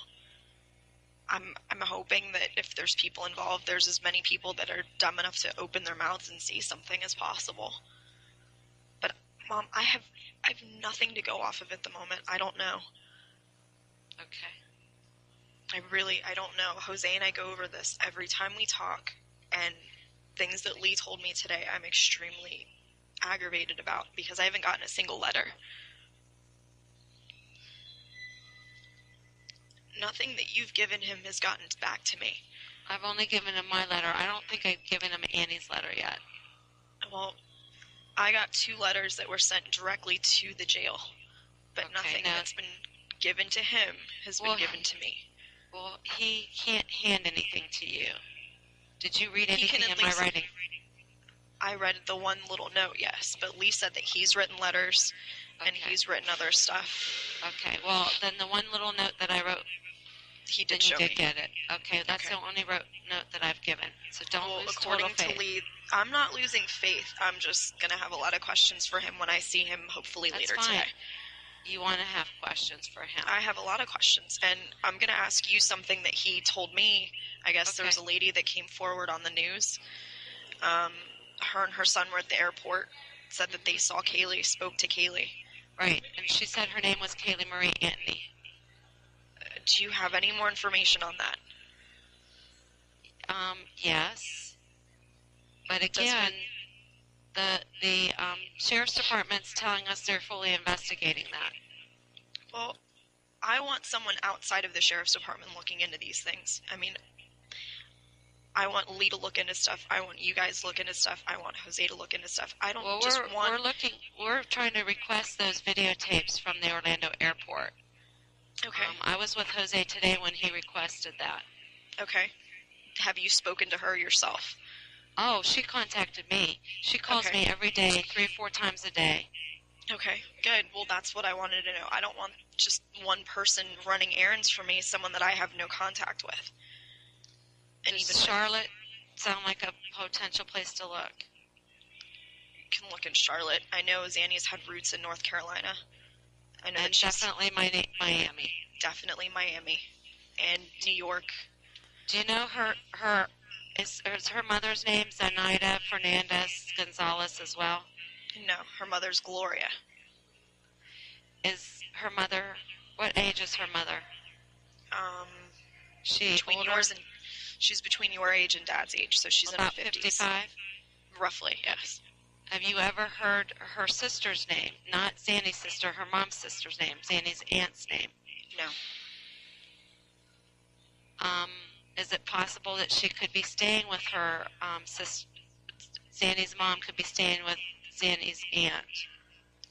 I'm hoping that if there's people involved, there's as many people that are dumb enough to open their mouths and say something as possible. But, Mom, I have nothing to go off of at the moment. I don't know. Okay. I don't know. Jose and I go over this every time we talk, and things that Lee told me today I'm extremely aggravated about because I haven't gotten a single letter. Nothing that you've given him has gotten back to me. I've only given him my letter. I don't think I've given him Annie's letter yet. Well, I got 2 letters that were sent directly to the jail, but Okay, nothing now- that's been given to him has Well, been given to me. Well, he can't hand anything to you. Did you read He can anything at in my least- writing? I read the one little note, yes, but Lee said that he's written letters and Okay. he's written other stuff. Okay, well, then the one little note that I wrote, He then did you show did me. get it. Okay, that's Okay. the only note that I've given. So don't Well, lose according total faith. to Lee, I'm not losing faith. I'm just going to have a lot of questions for him when I see him hopefully That's later fine. today. You want to have questions for him. I have a lot of questions, and I'm going to ask you something that he told me. I guess there was a Okay. lady that came forward on the news. Her and her son were at the airport, said that they saw Kaylee, spoke to Kaylee. Right, and she said her name was Kaylee Marie Antony. Do you have any more information on that? Yes. But again, the Sheriff's Department's telling us they're fully investigating that. Well, I want someone outside of the Sheriff's Department looking into these things. I mean, I want Lee to look into stuff. I want you guys to look into stuff. I want Jose to look into stuff. I don't We're trying to request those videotapes from the Orlando airport. Okay. I was with Jose today when he requested that. Okay. Have you spoken to her yourself? Oh, she contacted me. She calls me every day, 3 or 4 times a day. Okay, good. Well, that's what I wanted to know. I don't want just one person running errands for me, someone that I have no contact with. And Does even Charlotte sound like a potential place to look? You can look in Charlotte. I know Zanny's had roots in North Carolina. I know And that she's definitely Miami. definitely Miami and New York. Do you know is her mother's name Zenaida Fernandez Gonzalez as well? No, her mother's Gloria. Is her mother, what age is her mother? She Between older? yours and she's between your age and Dad's age, so she's About in her 50s. 55? Roughly, yes. Have you ever heard her sister's name? Not Zanny's sister, her mom's sister's name, Zanny's aunt's name. No. Is it possible that she could be staying with her Zanny's mom could be staying with Zanny's aunt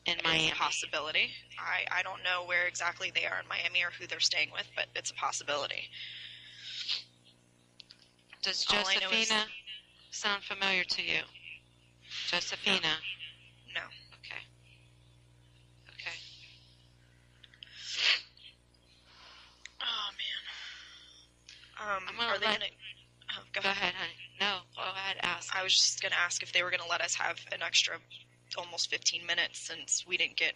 in Miami? It's a possibility. I don't know where exactly they are in Miami or who they're staying with, but it's a possibility. Does All I know is- Josephina sound familiar to you? Josephina? No. Okay. Okay. Oh, man. gonna Are they let- going to... Oh, go Go ahead. ahead, honey. No, go ahead, ask. I was just going to ask if they were going to let us have an extra almost 15 minutes since we didn't get...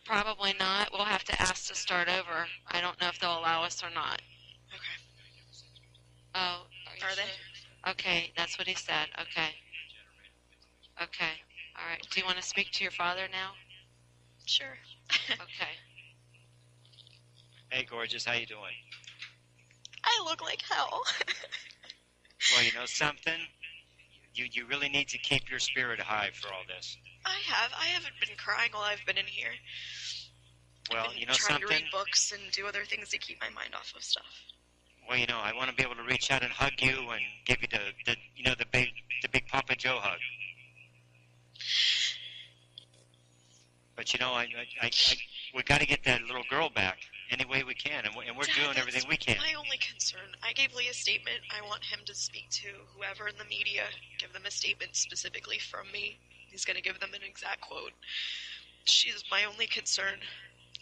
Probably not. We'll have to ask to start over. I don't know if they'll allow us or not. Okay. Oh, Are they? Sure? Okay, that's what he said. Okay. Okay. All right. Do you want to speak to your father now? Sure. Okay. Hey, gorgeous, how you doing? I look like hell. Well, you know something? You really need to keep your spirit high for all this. I haven't been crying while I've been in here. Well, I've been you know trying something? to read books and do other things to keep my mind off of stuff. Well, you know, I want to be able to reach out and hug you and give you the big Papa Joe hug. But you know, we got to get that little girl back any way we can, and we're Dad, doing that's everything we can. My only concern. I gave Lee a statement. I want him to speak to whoever in the media, give them a statement specifically from me. He's going to give them an exact quote. She's my only concern.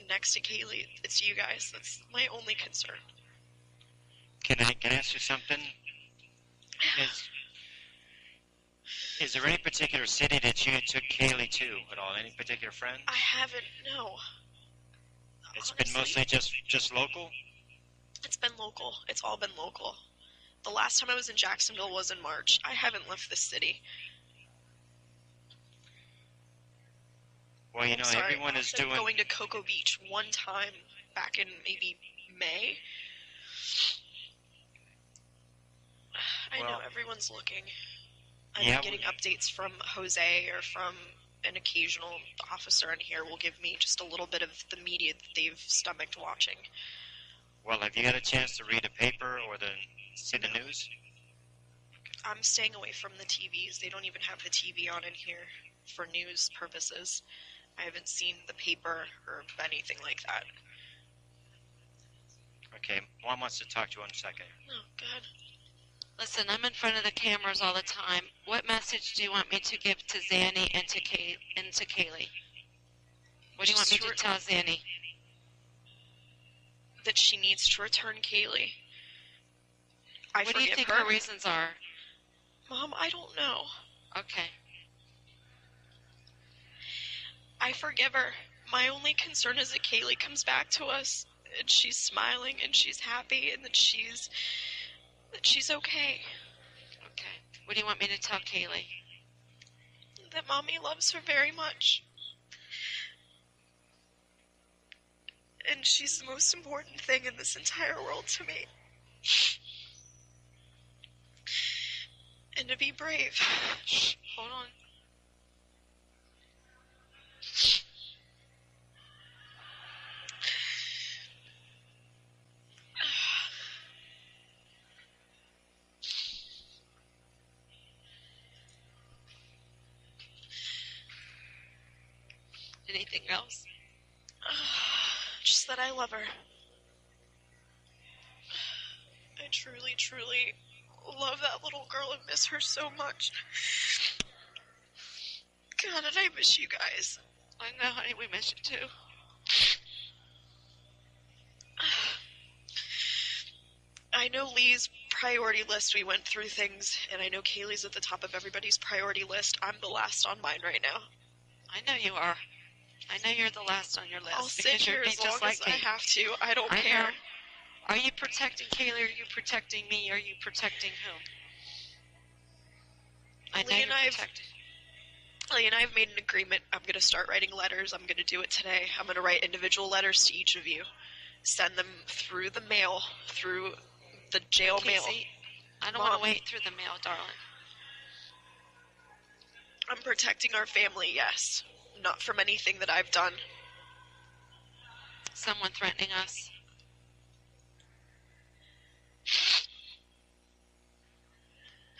Next to Kaylee, it's you guys. That's my only concern. Can I ask you something? Is there any particular city that you took Kaylee to at all? Any particular friend? I haven't. No. It's Honestly, been mostly just local? It's been local. It's all been local. The last time I was in Jacksonville was in March. I haven't left the city. Well, you know, Sorry, everyone is I've been doing... going to Cocoa Beach one time back in maybe May. I know Well, everyone's looking. I'm yeah, getting updates from Jose or from an occasional officer in here will give me just a little bit of the media that they've stomached watching. Well, have you had a chance to read a paper or see the news? I'm staying away from the TVs. They don't even have the TV on in here for news purposes. I haven't seen the paper or anything like that. Okay, Mom wants to talk to you in a second. Oh, God. Listen, I'm in front of the cameras all the time. What message do you want me to give to Zanny and to Kaylee? What do you want me to tell Zanny? That she needs to return Kaylee. What do you think her reasons are? Mom, I don't know. Okay. I forgive her. My only concern is that Kaylee comes back to us and she's smiling and she's happy and that she's okay. Okay. What do you want me to tell Kaylee? That that Mommy loves her very much. And she's the most important thing in this entire world to me. And to be brave. Shh, hold on. Anything else? Just that I love her. I truly, truly love that little girl and miss her so much. God, and I miss you guys. I know, honey, we miss you too. I know Lee's priority list, we went through things, and I know Kaylee's at the top of everybody's priority list. I'm the last on mine right now. I know you are. I know you're the last on your list. I'll sit because here you're as long just like as me. I have to. I don't I care. know. Are you protecting Kaylee? Are you protecting me? Are you protecting whom? I know Lee you're and I've- protecting. Lee and I have made an agreement. I'm going to start writing letters. I'm going to do it today. I'm going to write individual letters to each of you. Send them through the mail, through the jail mail. Casey, I don't want Mom. to wait through the mail, darling. I'm protecting our family, yes. Not from anything that I've done. Someone threatening us.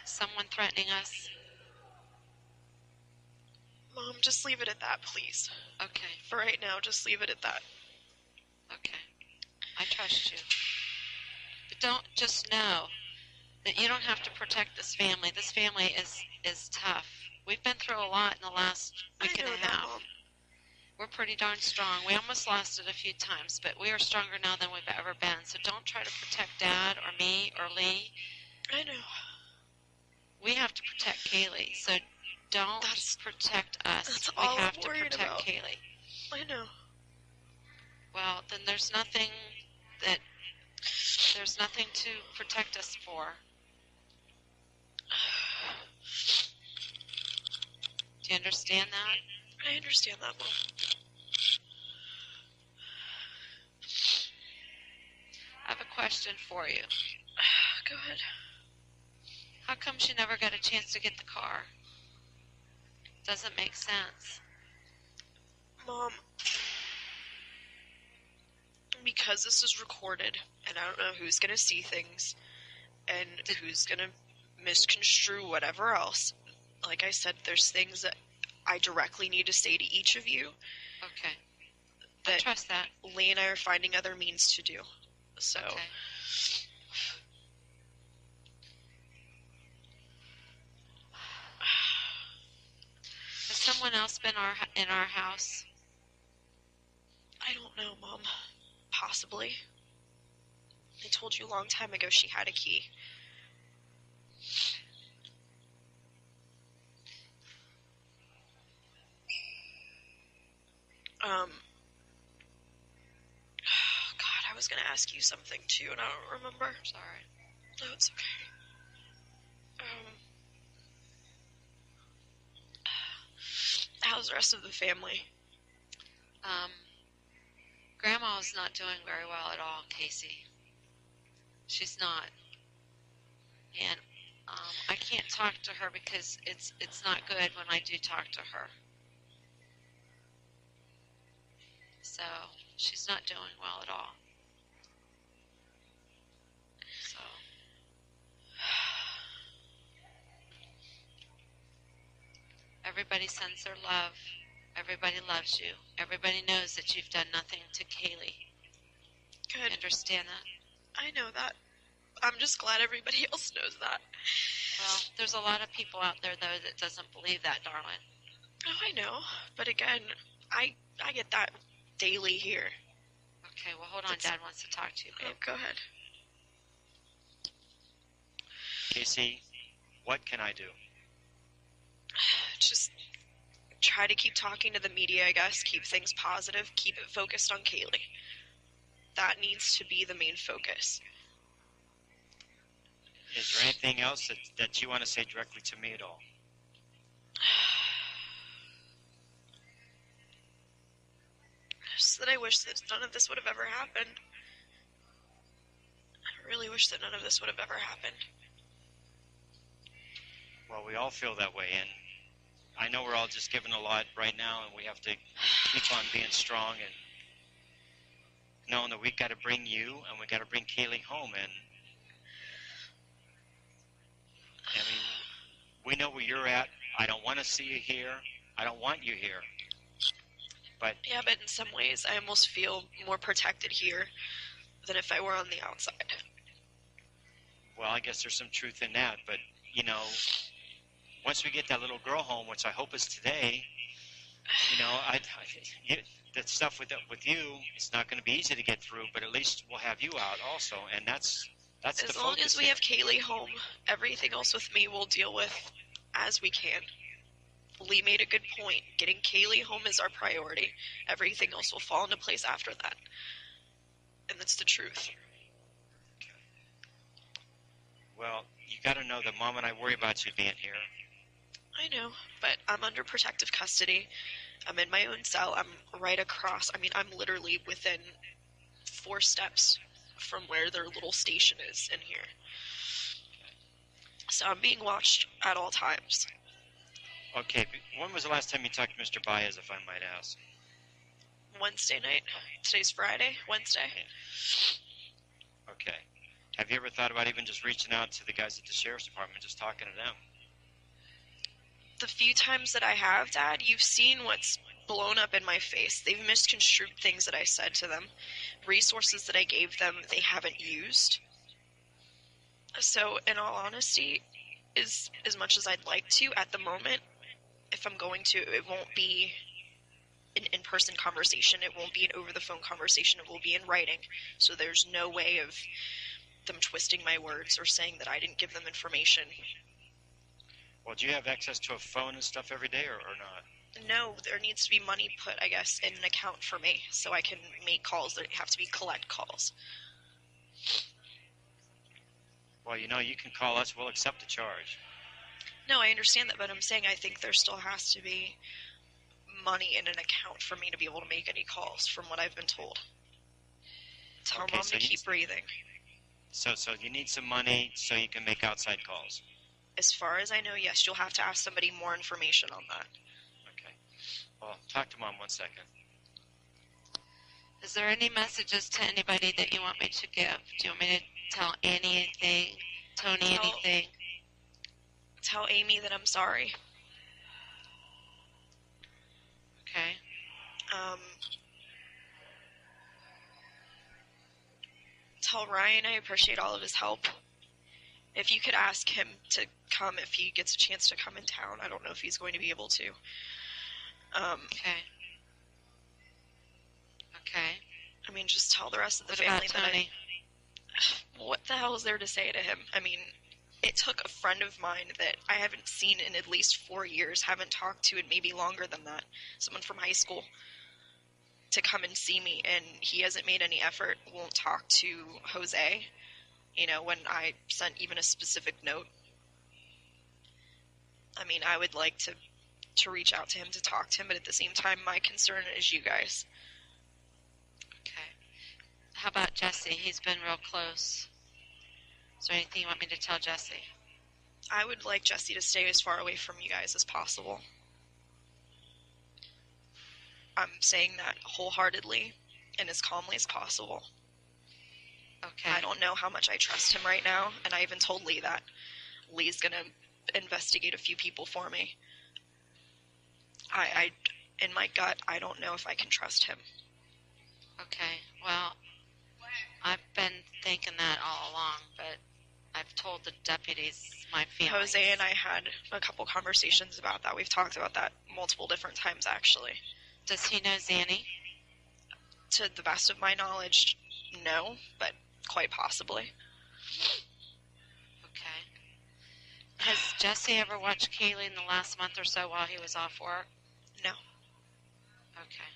Someone threatening us. Mom, just leave it at that, please. Okay, For right now, just leave it at that. okay. I trust you. But don't just know that you don't have to protect this family. This family is tough. We've been through a lot in the last week I and know a that, half. Mom. We're pretty darn strong. We almost lost it a few times, but we are stronger now than we've ever been. So don't try to protect Dad or me or Lee. I know. We have to protect Kaylee. So don't That's- protect us. that's We all have I'm to worried protect about. Kaylee. I know. Well, then there's nothing to protect us for. Do you understand that? I understand that, Mom. I have a question for you. Go ahead. How come she never got a chance to get the car? Doesn't make sense. Mom, because this is recorded, and I don't know who's going to see things, and who's going to misconstrue whatever else. Like I said, there's things that I directly need to say to each of you Okay. I that trust that. Lee and I are finding other means to do. So, Okay. Has someone else been in our house? I don't know, Mom. Possibly. I told you a long time ago she had a key. God, I was going to ask you something too, and I don't remember. Sorry. No, it's okay. How's the rest of the family? Grandma is not doing very well at all, Casey. She's not. And I can't talk to her because it's not good when I do talk to her. So she's not doing well at all. So everybody sends their love. Everybody loves you. Everybody knows that you've done nothing to Kaylee. You Good. understand that? I know that. I'm just glad everybody else knows that. Well, there's a lot of people out there, though, that doesn't believe that, darling. Oh, I know. But again, I get that daily here. Okay, well, hold on. Dad wants to talk to you, Oh, babe. go ahead. Casey, what can I do? Just try to keep talking to the media, I guess. Keep things positive. Keep it focused on Kaylee. That needs to be the main focus. Is there anything else that you want to say directly to me at all? wish that none of this would have ever happened. I really wish that none of this would have ever happened. Well, we all feel that way, and I know we're all just given a lot right now, and we have to keep on being strong and knowing that we've got to bring you and we've got to bring Kaylee home. And I mean, we know where you're at. I don't want to see you here. I don't want you here. But yeah, but in some ways, I almost feel more protected here than if I were on the outside. well, I guess there's some truth in that. But you know, once we get that little girl home, which I hope is today, you know, that stuff with you, it's not going to be easy to get through. But at least we'll have you out also, and that's the As long focus as we here. have Kaylee home, everything else with me we'll deal with as we can. Lee made a good point. Getting Kaylee home is our priority. Everything else will fall into place after that. And that's the truth. Well, you got to know that Mom and I worry about you being here. I know, but I'm under protective custody. I'm in my own cell. I'm right across. I mean, I'm literally within 4 steps from where their little station is in here. So I'm being watched at all times. Okay, but when was the last time you talked to Mr. Baez, if I might ask? Wednesday night. Today's Friday. Wednesday. Okay. Have you ever thought about even just reaching out to the guys at the sheriff's department, just talking to them? The few times that I have, Dad, you've seen what's blown up in my face. They've misconstrued things that I said to them. Resources that I gave them, they haven't used. So, in all honesty, as much as I'd like to at the moment, if I'm going to, it won't be an in-person conversation. It won't be an over-the-phone conversation. It will be in writing. So there's no way of them twisting my words or saying that I didn't give them information. Well, do you have access to a phone and stuff every day or not? No, there needs to be money put, I guess, in an account for me so I can make calls. There have to be collect calls. Well, you know, you can call us. We'll accept the charge. No, I understand that, but I'm saying I think there still has to be money in an account for me to be able to make any calls, from what I've been told. Tell Okay, Mom so to keep breathing. So you need some money so you can make outside calls. As far as I know, yes, you'll have to ask somebody more information on that. Okay. Well, talk to Mom 1 second. Is there any messages to anybody that you want me to give? Do you want me to tell Annie anything, Tony anything? Tell Amy that I'm sorry. Okay. Tell Ryan I appreciate all of his help. If you could ask him to come if he gets a chance to come in town. I don't know if he's going to be able to. Okay. Okay. I mean, just tell the rest of the What family about that Tony? what the hell is there to say to him? I mean, it took a friend of mine that I haven't seen in at least 4 years, haven't talked to in maybe longer than that, someone from high school, to come and see me, and he hasn't made any effort, won't talk to Jose, you know, when I sent even a specific note. I mean, I would like to reach out to him, to talk to him, but at the same time, my concern is you guys. Okay. How about Jesse? He's been real close. Is there anything you want me to tell Jesse? I would like Jesse to stay as far away from you guys as possible. I'm saying that wholeheartedly and as calmly as possible. Okay. I don't know how much I trust him right now, and I even told Lee that. Lee's going to investigate a few people for me. I in my gut, I don't know if I can trust him. Okay. Well, I've been thinking that all along, but I've told the deputies my feelings. Jose and I had a couple conversations about that. We've talked about that multiple different times, actually. Does he know Zanny? To the best of my knowledge, no, but quite possibly. Okay. Has Jesse ever watched Kaylee in the last month or so while he was off work? No. Okay.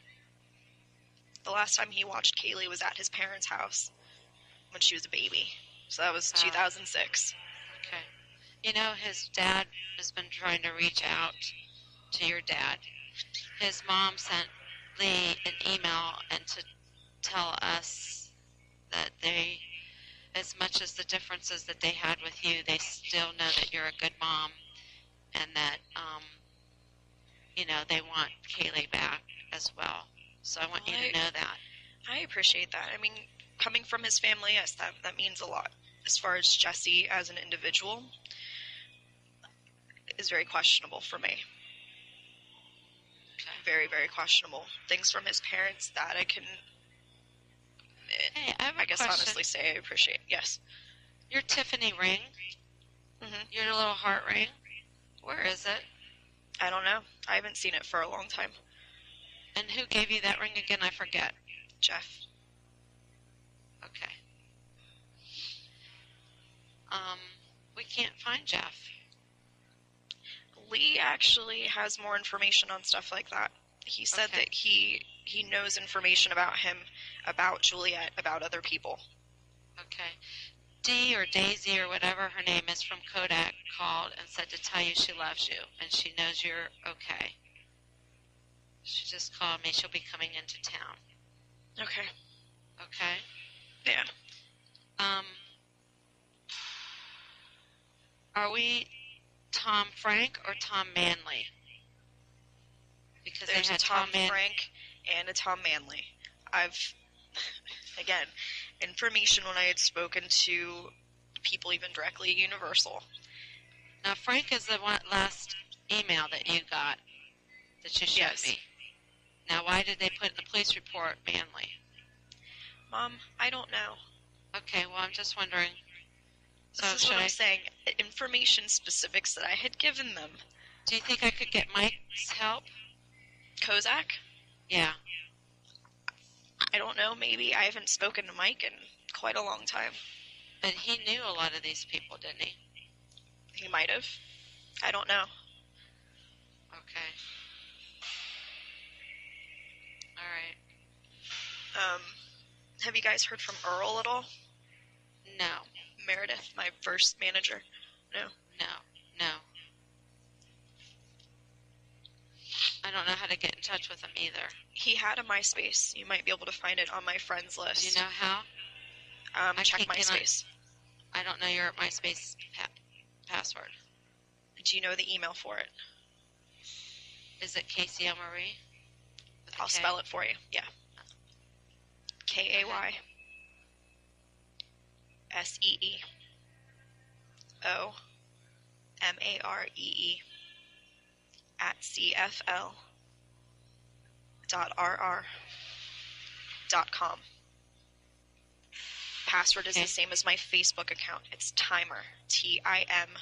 The last time he watched Kaylee was at his parents' house when she was a baby. So that was 2006. Okay. You know, his dad has been trying to reach out to your dad. His mom sent Lee an email and to tell us that they, as much as the differences that they had with you, they still know that you're a good mom and that, they want Kaylee back as well. So I want you to know that. I appreciate that. I mean, coming from his family, yes, that means a lot. As far as Jesse as an individual, is very questionable for me. Okay. Very, very questionable. Things from his parents that I can, Hey, I have a I guess, question. honestly say I appreciate. Yes. Your Tiffany ring, your little heart ring, where is it? I don't know. I haven't seen it for a long time. And who gave you that ring again? I forget. Jeff. Okay. We can't find Jeff. Lee actually has more information on stuff like that. He said Okay. that he knows information about him, about Juliet, about other people. Okay. Dee or Daisy or whatever her name is from Kodak called and said to tell you she loves you and she knows you're okay. She just called me. She'll be coming into town. Okay. Okay? Yeah. Are we Tom Frank or Tom Manley? Because There's they a had Tom Manley. Frank and a Tom Manley. Again, information when I had spoken to people even directly at Universal. Now, Frank is the one last email that you got that you showed Yes. me. Now, why did they put in the police report Manley? Mom, I don't know. Okay, well, I'm just wondering. So This is should what I? I'm saying. Information specifics that I had given them. Do you think I could get Mike's help? Kozak? Yeah. I don't know. Maybe. I haven't spoken to Mike in quite a long time. But he knew a lot of these people, didn't he? He might have. I don't know. Okay. All right. Have you guys heard from Earl at all? No. Meredith, my first manager. No. No. I don't know how to get in touch with him either. He had a MySpace. You might be able to find it on my friends list. Do you know how? I Check can't get on- MySpace. I don't know your MySpace password. Do you know the email for it? Is it Casey L. Marie? I'll spell it for you. Yeah. KaySeeOMaree @cfl.rr.com. Password is Okay. the same as my Facebook account. It's Timer, TIMER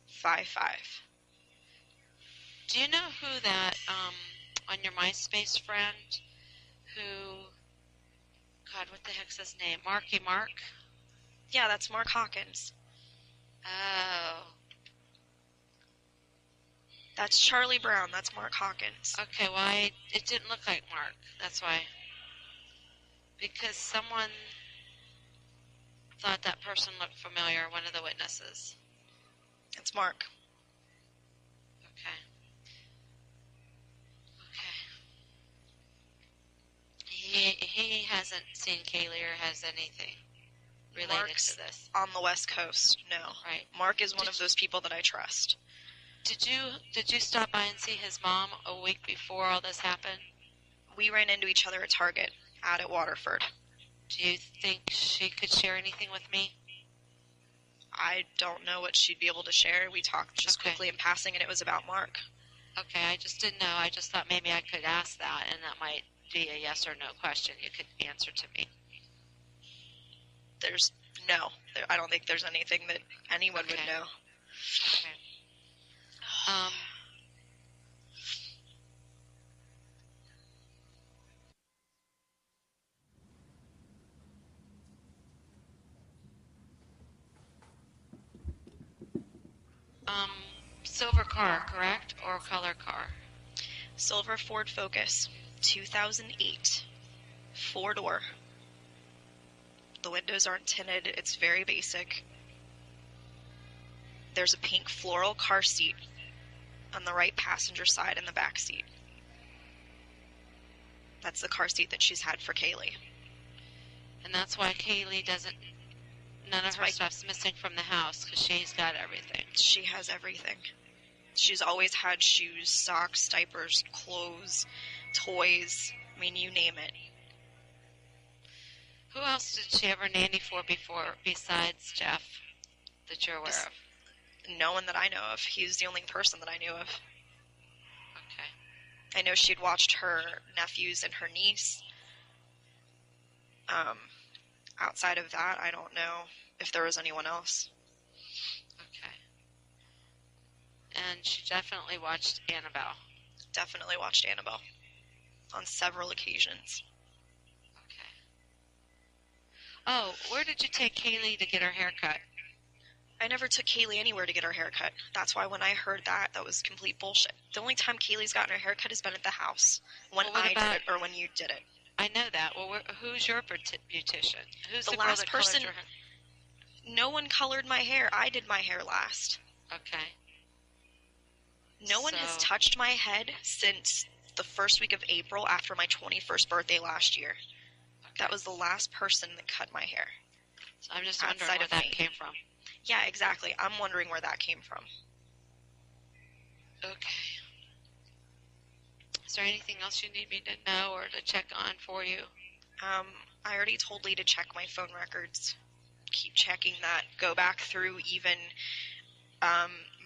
55. Do you know who that, on your MySpace friend, who, God, what the heck's his name? Marky Mark? Yeah, that's Mark Hawkins. Oh. That's Charlie Brown. That's Mark Hawkins. Okay, well, it didn't look like Mark. That's why. Because someone thought that person looked familiar, one of the witnesses. It's Mark. Okay. He hasn't seen Kaylee or has anything related Mark's to this. on the West Coast. No. Right. Mark is one of those people that I trust. Did you stop by and see his mom a week before all this happened? We ran into each other at Target out at Waterford. Do you think she could share anything with me? I don't know what she'd be able to share. We talked just Okay. quickly in passing, and it was about Mark. Okay, I just didn't know. I just thought maybe I could ask that, and that might be a yes or no question you could answer to me. I don't think there's anything that anyone would Okay. know. Okay. Silver car, correct? Or color car? Silver Ford Focus, 2008, 4-door. The windows aren't tinted. It's very basic. There's a pink floral car seat on the right passenger side in the back seat. That's the car seat that she's had for Kaylee. And that's why Kaylee doesn't, none of her stuff's missing from the house, because she's got everything. She has everything. She's always had shoes, socks, diapers, clothes, toys. I mean, you name it. Who else did she ever nanny for before, besides Jeff, that you're aware of? No one that I know of. He's the only person that I knew of. Okay. I know she'd watched her nephews and her niece. Outside of that, I don't know if there was anyone else. Okay. And she definitely watched Annabelle. Definitely watched Annabelle on several occasions. Okay. Oh, where did you take Kaylee to get her hair cut? I never took Kaylee anywhere to get her hair cut. That's why when I heard that was complete bullshit. The only time Kaylee's gotten her hair cut has been at the house. When I did it or when you did it. I know that. Well, who's your beautician? Who's the girl last that person? colored your hair? No one colored my hair. I did my hair last. Okay. No one has touched my head since the first week of April after my 21st birthday last year. Okay. That was the last person that cut my hair. So I'm just wondering where that came from. Yeah, exactly. I'm wondering where that came from. Okay. Is there anything else you need me to know or to check on for you? I already told Lee to check my phone records. Keep checking that. Go back through even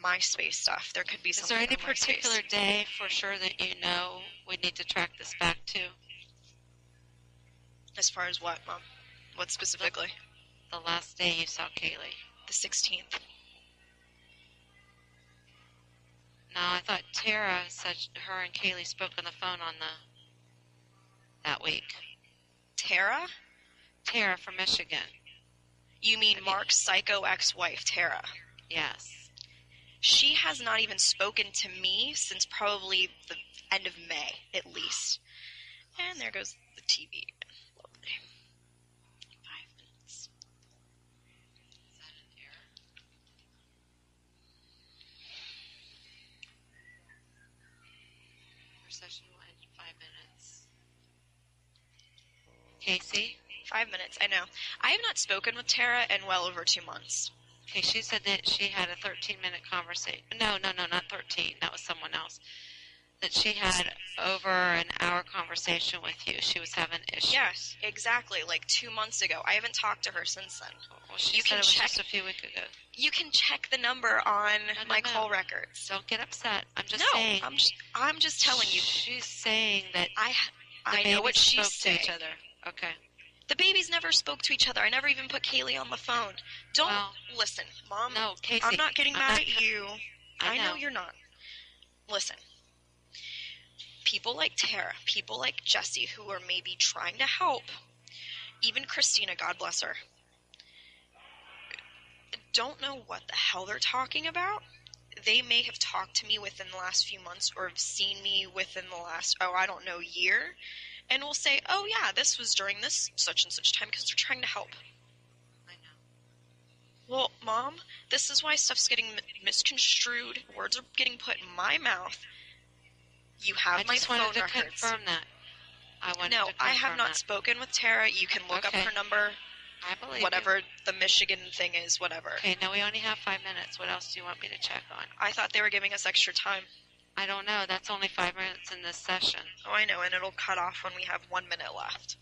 MySpace stuff. There could be something. Is there any particular day for sure that you know we need to track this back to? As far as what, Mom? What specifically? The last day you saw Kaylee. The 16th. No, I thought Tara said her and Kaylee spoke on the phone on that week. Tara? Tara from Michigan. You mean Mark's psycho ex-wife, Tara? Yes. She has not even spoken to me since probably the end of May, at least. And there goes the TV again. Lovely. 5 minutes. Is that an error? Your session went 5 minutes. Casey? 5 minutes, I know. I have not spoken with Tara in well over 2 months. Okay, she said that she had a 13-minute conversation. No, not 13. That was someone else. That she had over an hour conversation with you. She was having issues. Yes, exactly. Like 2 months ago. I haven't talked to her since then. Well, she You said can it was check- just a few weeks ago. You can check the number on my call records. Don't get upset. I'm just No, saying. I'm just telling you. She's saying that I know what she's saying. to each other. Okay. The babies never spoke to each other. I never even put Kaylee on the phone. Don't listen, Mom. No, Casey. I'm not getting mad at you. I know know you're not. Listen. People like Tara, people like Jesse, who are maybe trying to help, even Christina, God bless her, don't know what the hell they're talking about. They may have talked to me within the last few months or have seen me within the last, year, and will say, oh yeah, this was during this such and such time because they're trying to help. I know. Well, Mom, this is why stuff's getting misconstrued. Words are getting put in my mouth. You have my phone records. I just wanted to confirm that. I have not spoken with Tara. You can look up her number. I believe whatever the Michigan thing is, whatever. Okay, now we only have 5 minutes. What else do you want me to check on? I thought they were giving us extra time. I don't know. That's only 5 minutes in this session. Oh, I know, and it'll cut off when we have 1 minute left.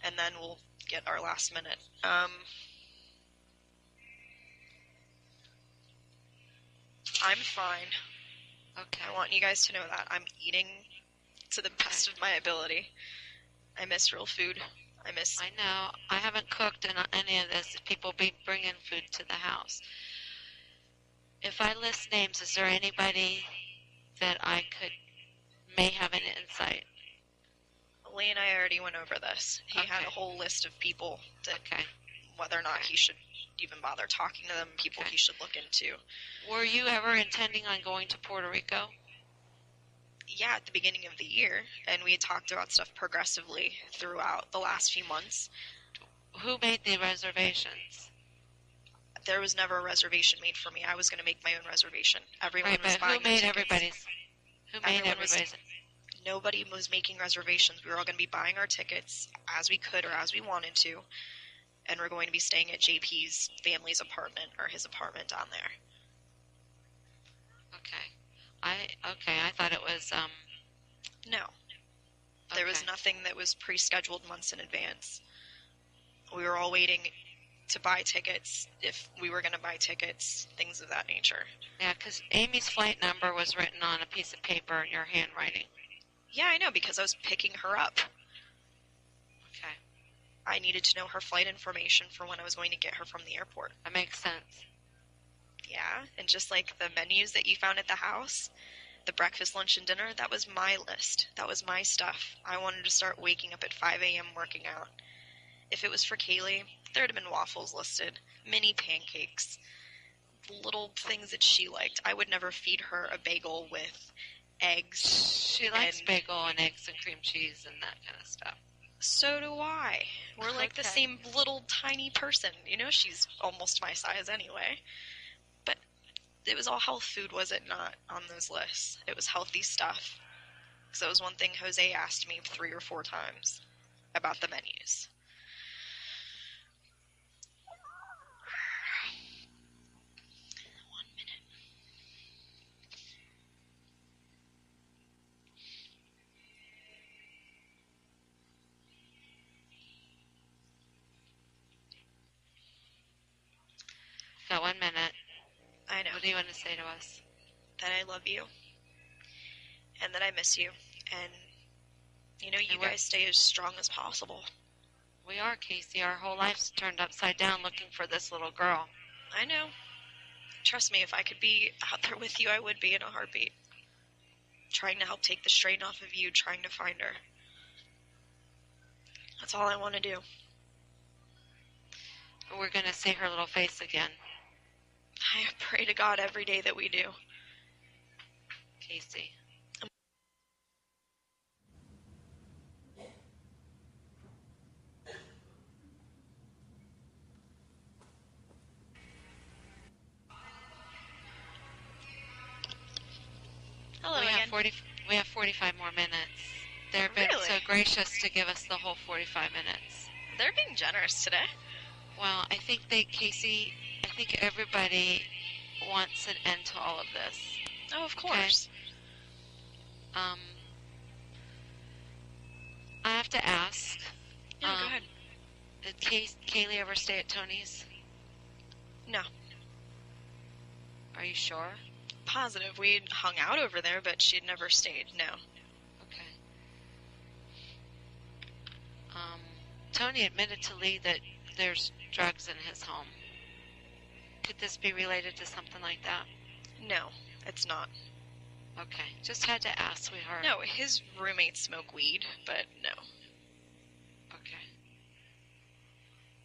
And then we'll get our last minute. I'm fine. Okay. I want you guys to know that. I'm eating to the best of my ability. I miss real food. I know. I haven't cooked in any of this. People be bringing food to the house. If I list names, is there anybody that I may have an insight? Lee and I already went over this. He had a whole list of people that whether or not he should even bother talking to them, people he should look into. Were you ever intending on going to Puerto Rico? Yeah, at the beginning of the year, and we had talked about stuff progressively throughout the last few months. Who made the reservations? There was never a reservation made for me. I was going to make my own reservation. Everyone was but buying who made tickets. everybody's? Who made everybody's? Nobody was making reservations. We were all going to be buying our tickets as we could or as we wanted to, and we're going to be staying at JP's family's apartment, or his apartment down there. Okay. I thought it was No. There was okay. nothing that was pre-scheduled months in advance. We were all waiting to buy tickets, if we were going to buy tickets, things of that nature. Yeah, because Amy's flight number was written on a piece of paper in your handwriting. Yeah, I know, because I was picking her up. Okay. I needed to know her flight information for when I was going to get her from the airport. That makes sense. Yeah, and just like the menus that you found at the house, the breakfast, lunch, and dinner, that was my list. That was my stuff. I wanted to start waking up at 5 a.m. working out. If it was for Kaylee, there'd have been waffles listed, mini pancakes, little things that she liked. I would never feed her a bagel with eggs. She likes and bagel and eggs and cream cheese and that kind of stuff. So do I. We're like the Okay. same little tiny person. You know, she's almost my size anyway. But it was all health food, was it not, on those lists? It was healthy stuff. Because that was one thing Jose asked me 3 or 4 times about the menus. Got 1 minute. I know What do you want to say to us? that I love you. And that I miss you. And, you know, you And we're- guys stay as strong as possible. We are, Casey. Our whole life's turned upside down looking for this little girl. I know. Trust me, if I could be out there with you, I would be in a heartbeat. Trying to help take the strain off of you, trying to find her. That's all I want to do. We're going to see her little face again, I pray to God every day that we do. Casey. Hello we again. have 45 more minutes. They've been Really? so gracious to give us the whole 45 minutes. They're being generous today. Well, I think Casey, I think everybody wants an end to all of this. Oh, of course. I have to ask. Yeah, go ahead. Did Kaylee ever stay at Tony's? No. Are you sure? Positive. We'd hung out over there, but she'd never stayed. No. Okay. Tony admitted to Lee that there's drugs in his home. Could this be related to something like that? No, it's not. Okay. Just had to ask, sweetheart. No, his roommates smoke weed, but no. Okay.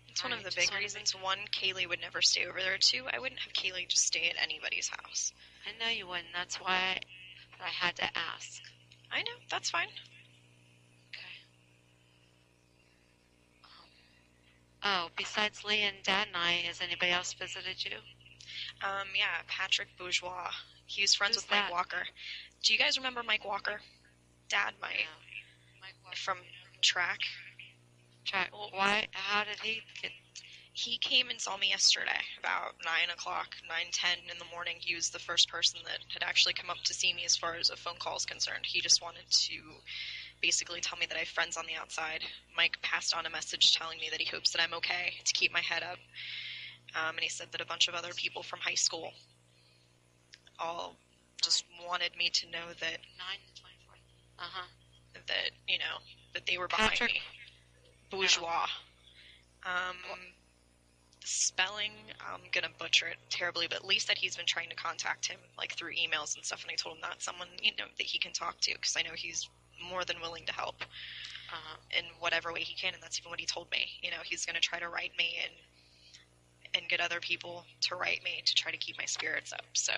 It's one of Alright, the just big wanna reasons. 1, Kaylee would never stay over there. 2, I wouldn't have Kaylee just stay at anybody's house. I know you wouldn't. That's why I had to ask. I know. That's fine. Okay. Oh, besides Lee and Dad and I, has anybody else visited you? Yeah, Patrick Bourgeois. He was friends Who's with Mike that? Walker. Do you guys remember Mike Walker? Dad might. From track. Why? How did he get? He came and saw me yesterday about 9 o'clock, 9:10 in the morning. He was the first person that had actually come up to see me as far as a phone call is concerned. He just wanted to basically tell me that I have friends on the outside. Mike passed on a message telling me that he hopes that I'm okay, to keep my head up. And he said that a bunch of other people from high school all just wanted me to know that 9/24. Uh-huh. that, you know, that they were behind Patrick? me. Bourgeois. The spelling, I'm gonna butcher it terribly, but at least that he's been trying to contact him, like, through emails and stuff, and I told him that's someone, you know, that he can talk to, because I know he's more than willing to help in whatever way he can, and that's even what he told me. You know, he's gonna try to write me and get other people to write me to try to keep my spirits up, so.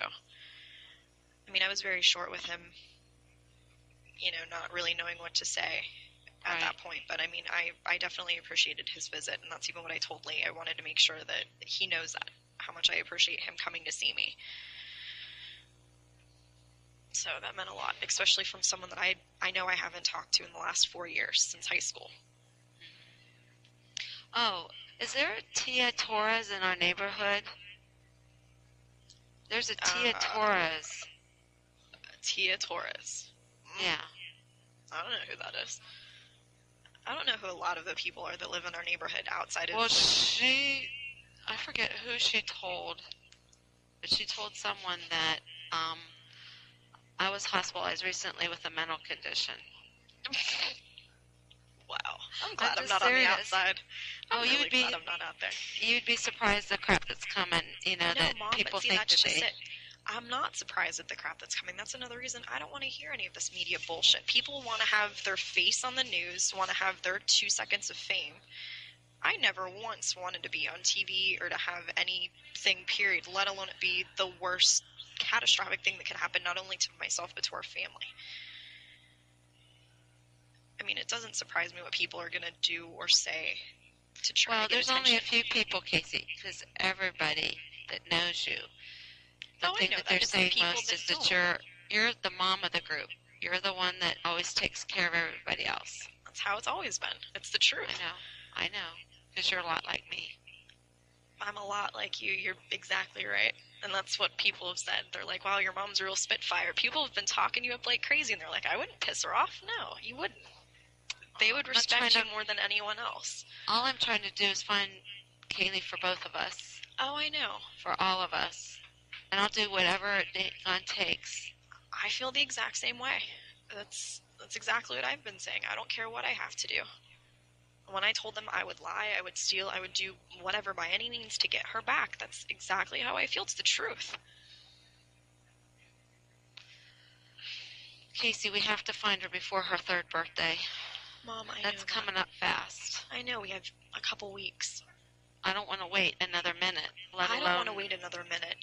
I mean, I was very short with him, you know, not really knowing what to say at Right. that point. But, I mean, I definitely appreciated his visit, and that's even what I told Lee. I wanted to make sure that he knows that, how much I appreciate him coming to see me. So that meant a lot, especially from someone that I know I haven't talked to in the last 4 years since high school. Oh, is there a Tia Torres in our neighborhood? There's a Tia Torres. Tia Torres. Yeah. I don't know who that is. I don't know who a lot of the people are that live in our neighborhood outside of... Well, I forget who she told, but she told someone that I was hospitalized recently with a mental condition. Wow. I'm glad I'm not serious. on the outside. I'm really you'd be, glad I'm not out there. You'd be surprised the crap that's coming, that Mom, people but see, think that's that just they... it. I'm not surprised at the crap that's coming. That's another reason I don't want to hear any of this media bullshit. People want to have their face on the news, want to have their 2 seconds of fame. I never once wanted to be on TV or to have anything, period, let alone it be the worst catastrophic thing that could happen not only to myself but to our family. I mean, it doesn't surprise me what people are going to do or say to try to get attention. Well, there's only a few people, Casey, because everybody that knows you, the thing that they're saying most is that you're the mom of the group. You're the one that always takes care of everybody else. That's how it's always been. It's the truth. I know, because you're a lot like me. I'm a lot like you. You're exactly right. And that's what people have said. They're like, wow, your mom's a real spitfire. People have been talking you up like crazy, and they're like, I wouldn't piss her off. No, you wouldn't. They would respect you more than anyone else. All I'm trying to do is find Kaylee for both of us. Oh, I know. For all of us. And I'll do whatever it takes. I feel the exact same way. That's exactly what I've been saying. I don't care what I have to do. When I told them I would lie, I would steal, I would do whatever by any means to get her back. That's exactly how I feel. It's the truth. Casey, we have to find her before her 3rd birthday. Mom, I know that's coming up fast. I know, we have a couple weeks. I don't want to wait another minute, let alone... I don't want to wait another minute.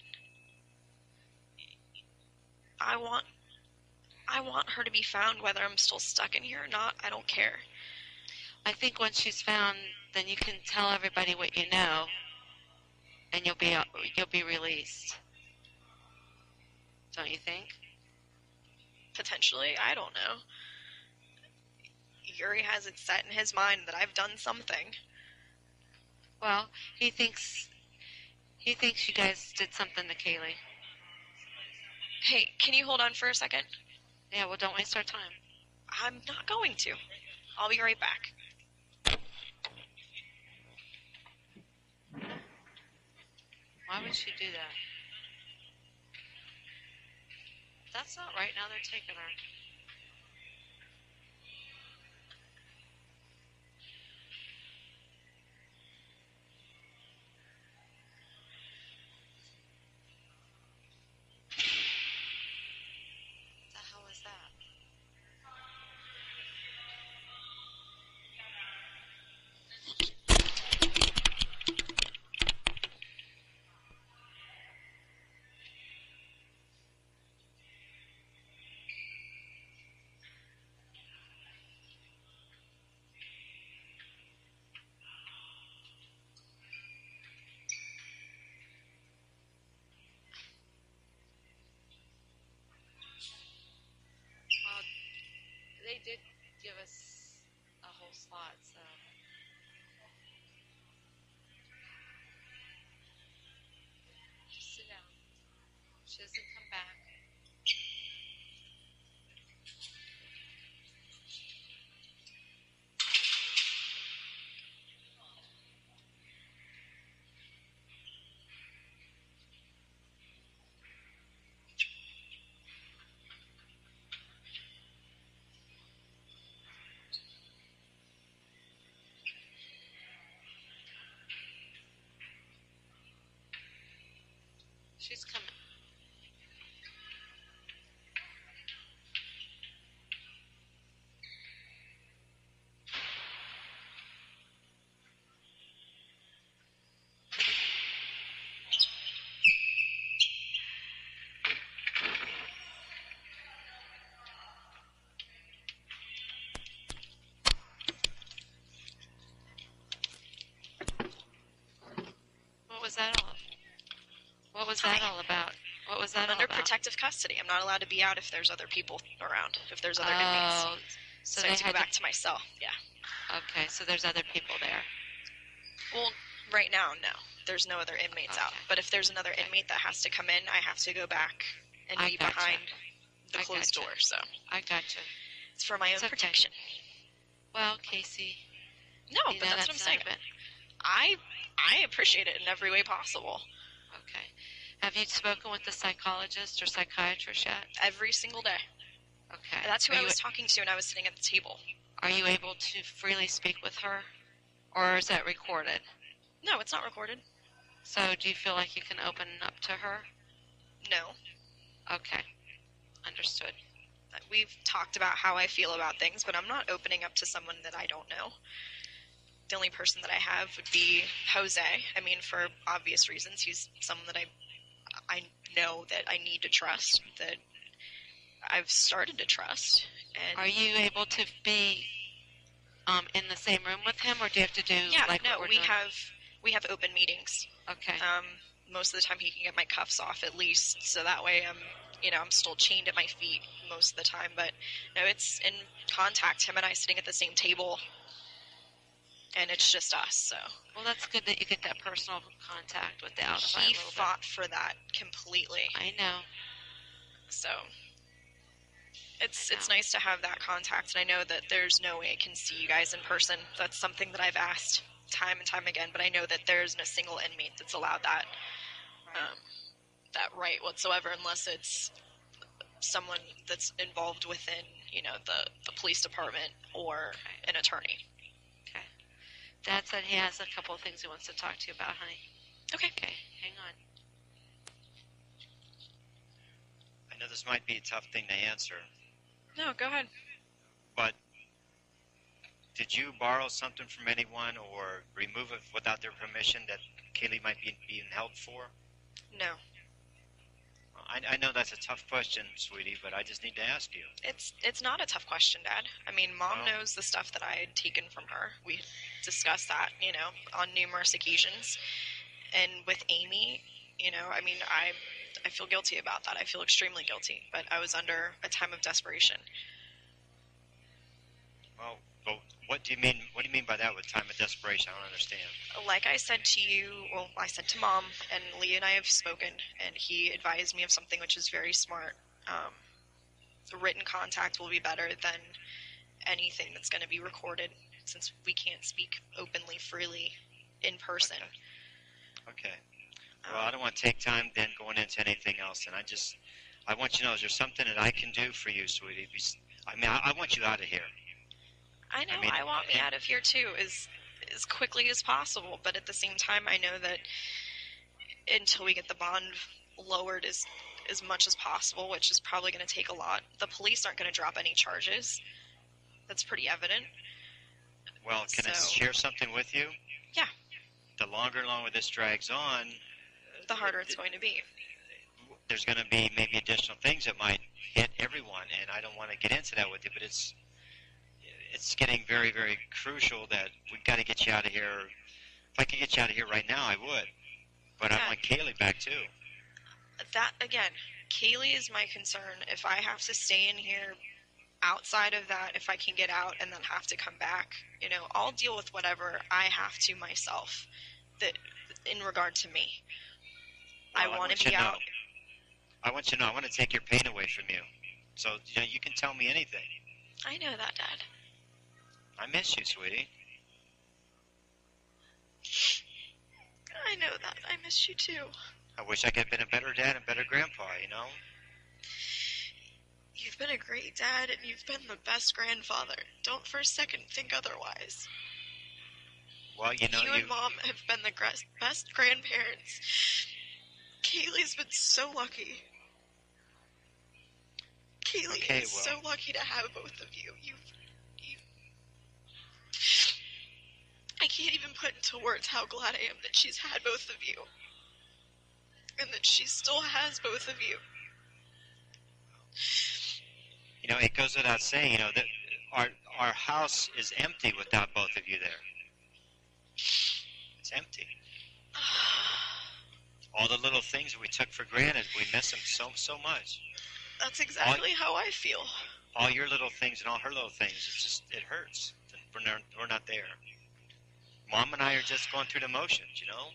I want her to be found whether I'm still stuck in here or not. I don't care. I think once she's found, then you can tell everybody what you know, and you'll be released. Don't you think? Potentially, I don't know. Yuri has it set in his mind that I've done something. Well, he thinks you guys did something to Kaylee. Hey, can you hold on for a second? Yeah, well, don't waste our time. I'm not going to. I'll be right back. Why would she do that? That's not right. Now they're taking her. What the hell is that? They did give us a whole slot, so... Just sit down. She doesn't come back. She's coming. What was that all about? What was was that all Under about? protective custody. I'm not allowed to be out if there's other people around, if there's other inmates. Oh, So so I they have to go had back to my cell. Yeah. Okay, so there's other people there. Well, right now, no. There's no other inmates out. Okay. But if there's another inmate that has to come in, I have to go back and I be gotcha. behind the I closed gotcha. door. So I gotcha. it's for my own It's okay. protection. Well, Casey, No, you but know, that's what I'm saying. not a bit- I appreciate it in every way possible. Okay. Have you spoken with the psychologist or psychiatrist yet? Every single day. Okay. That's who Are I you- was talking to when I was sitting at the table. Are you able to freely speak with her, or is that recorded? No, it's not recorded. So do you feel like you can open up to her? No. Okay. Understood. We've talked about how I feel about things, but I'm not opening up to someone that I don't know. The only person that I have would be Jose. I mean, for obvious reasons. He's someone that I know that I need to trust, that I've started to trust. And Are you able to be in the same room with him, or do you have to do yeah, like no, what we're we doing? have open meetings. Okay. Most of the time he can get my cuffs off at least, so that way I'm still chained at my feet most of the time. But no, it's in contact. Him and I sitting at the same table, and it's just us. So Well, that's good that you get that personal contact with the outside he a little fought for that completely. bit. I know. So it's I know. nice to have that contact, and I know that there's no way I can see you guys in person. That's something that I've asked time and time again, but I know that there isn't a single inmate that's allowed that that right whatsoever, unless it's someone that's involved within, the police department or an attorney. Okay. Dad said he has a couple of things he wants to talk to you about, honey. Okay. Okay, hang on. I know this might be a tough thing to answer, No, go ahead. but did you borrow something from anyone or remove it without their permission that Kaylee might be being held for? No. I know that's a tough question, sweetie, but I just need to ask you. It's not a tough question, Dad. I mean, Mom Well- knows the stuff that I had taken from her. We discussed that, on numerous occasions. And with Amy, I mean, I feel guilty about that. I feel extremely guilty. But I was under a time of desperation. Well, but what do you mean by that with time of desperation? I don't understand. Like I said to you, well, I said to Mom, and Lee and I have spoken, and he advised me of something which is very smart. The written contact will be better than anything that's going to be recorded, since we can't speak openly, freely in person. Okay. Well, I don't want to take time then going into anything else, and I want you to know, is there something that I can do for you, sweetie? I mean, I want you out of here. I know. I mean, I want me out of here too, as quickly as possible. But at the same time, I know that until we get the bond lowered as much as possible, which is probably going to take a lot, the police aren't going to drop any charges. That's pretty evident. Well, can I So- share something with you? Yeah. The longer and longer this drags on, The harder it's going to be. there's going to be maybe additional things that might hit everyone, and I don't want to get into that with you, but it's getting very, very crucial that we've got to get you out of here. If I could get you out of here right now, I would. But I Yeah. want Kaylee back too. That, again, Kaylee is my concern. If I have to stay in here outside of that, if I can get out and then have to come back, I'll deal with whatever I have to myself that in regard to me. I Well, want you to be know. out. I want you to know, I want to take your pain away from you. So, you can tell me anything. I know that, Dad. I miss you, sweetie. I know that. I miss you too. I wish I could have been a better dad and better grandpa, You've been a great dad, and you've been the best grandfather. Don't for a second think otherwise. Well, You and Mom have been the best grandparents. Kaylee's been so lucky. Kaylee Okay, is well. so lucky to have both of you. I can't even put into words how glad I am that she's had both of you. And that she still has both of you. It goes without saying, that our house is empty without both of you there. It's empty. all the little things we took for granted, we miss them so much. That's exactly how I feel. All your little things and all her little things, it hurts. We're not there. Mom and I are just going through the motions, you know?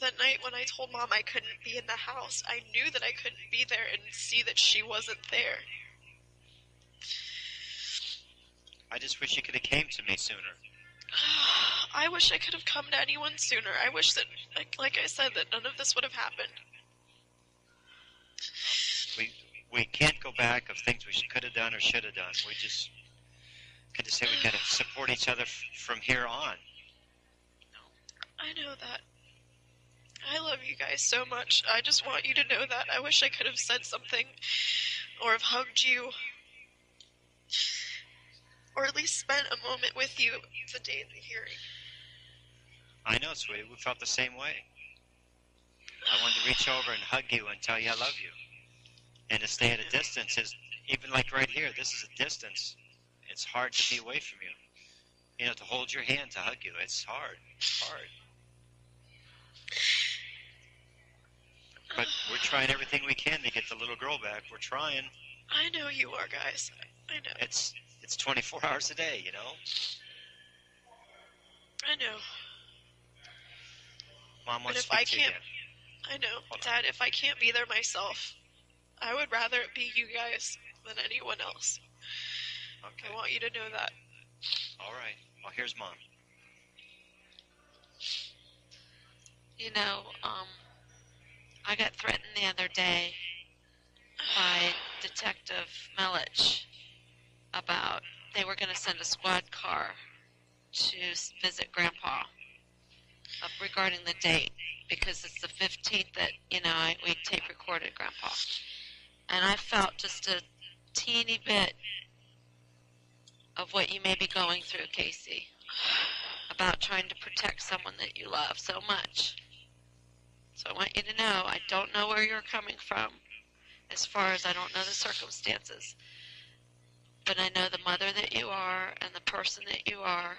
That night when I told Mom I couldn't be in the house, I knew that I couldn't be there and see that she wasn't there. I just wish you could have came to me sooner. I wish I could have come to anyone sooner. I wish that, like I said, that none of this would have happened. We can't go back of things we could have done or should have done. We just got to say we got to support each other from here on. I know that. I love you guys so much. I just want you to know that. I wish I could have said something or have hugged you or at least spent a moment with you the day of the hearing. I know, sweetie. We felt the same way. I wanted to reach over and hug you and tell you I love you. And to stay at a distance is, even like right here, this is a distance. It's hard to be away from you. You know, to hold your hand, to hug you, it's hard. It's hard. But we're trying everything we can to get the little girl back. We're trying. I know you are, guys. I know. It's 24 hours a day, you know? I know. Mom wants to But speak to you again. I know. Dad, if I can't be there myself, I would rather it be you guys than anyone else. Okay. I want you to know that. All right. Well, here's Mom. You know, I got threatened the other day by Detective Melich about they were going to send a squad car to visit Grandpa regarding the date, because it's the 15th that, you know, we tape recorded Grandpa. And I felt just a teeny bit of what you may be going through, Casey, about trying to protect someone that you love so much. So I want you to know, I don't know where you're coming from, as far as I don't know the circumstances. But I know the mother that you are and the person that you are.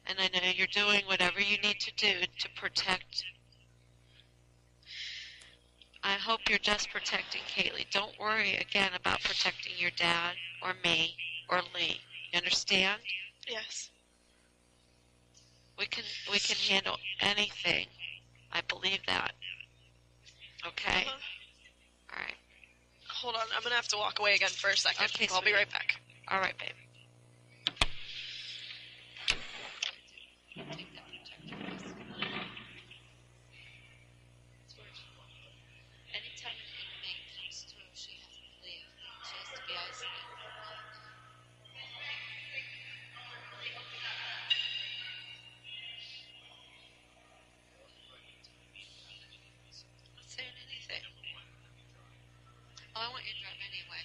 And I know you're doing whatever you need to do to protect. I hope you're just protecting Kaylee. Don't worry again about protecting your dad or me or Lee. You understand? Yes. We can handle anything. I believe that. Okay? All right. Hold on. I'm going to have to walk away again for a second. Okay, I'll be sweetie. right back. All right, babe. Anytime an inmate comes through, she has to leave. She has to be isolated. Not saying anything. Oh, I want you to drive anyway.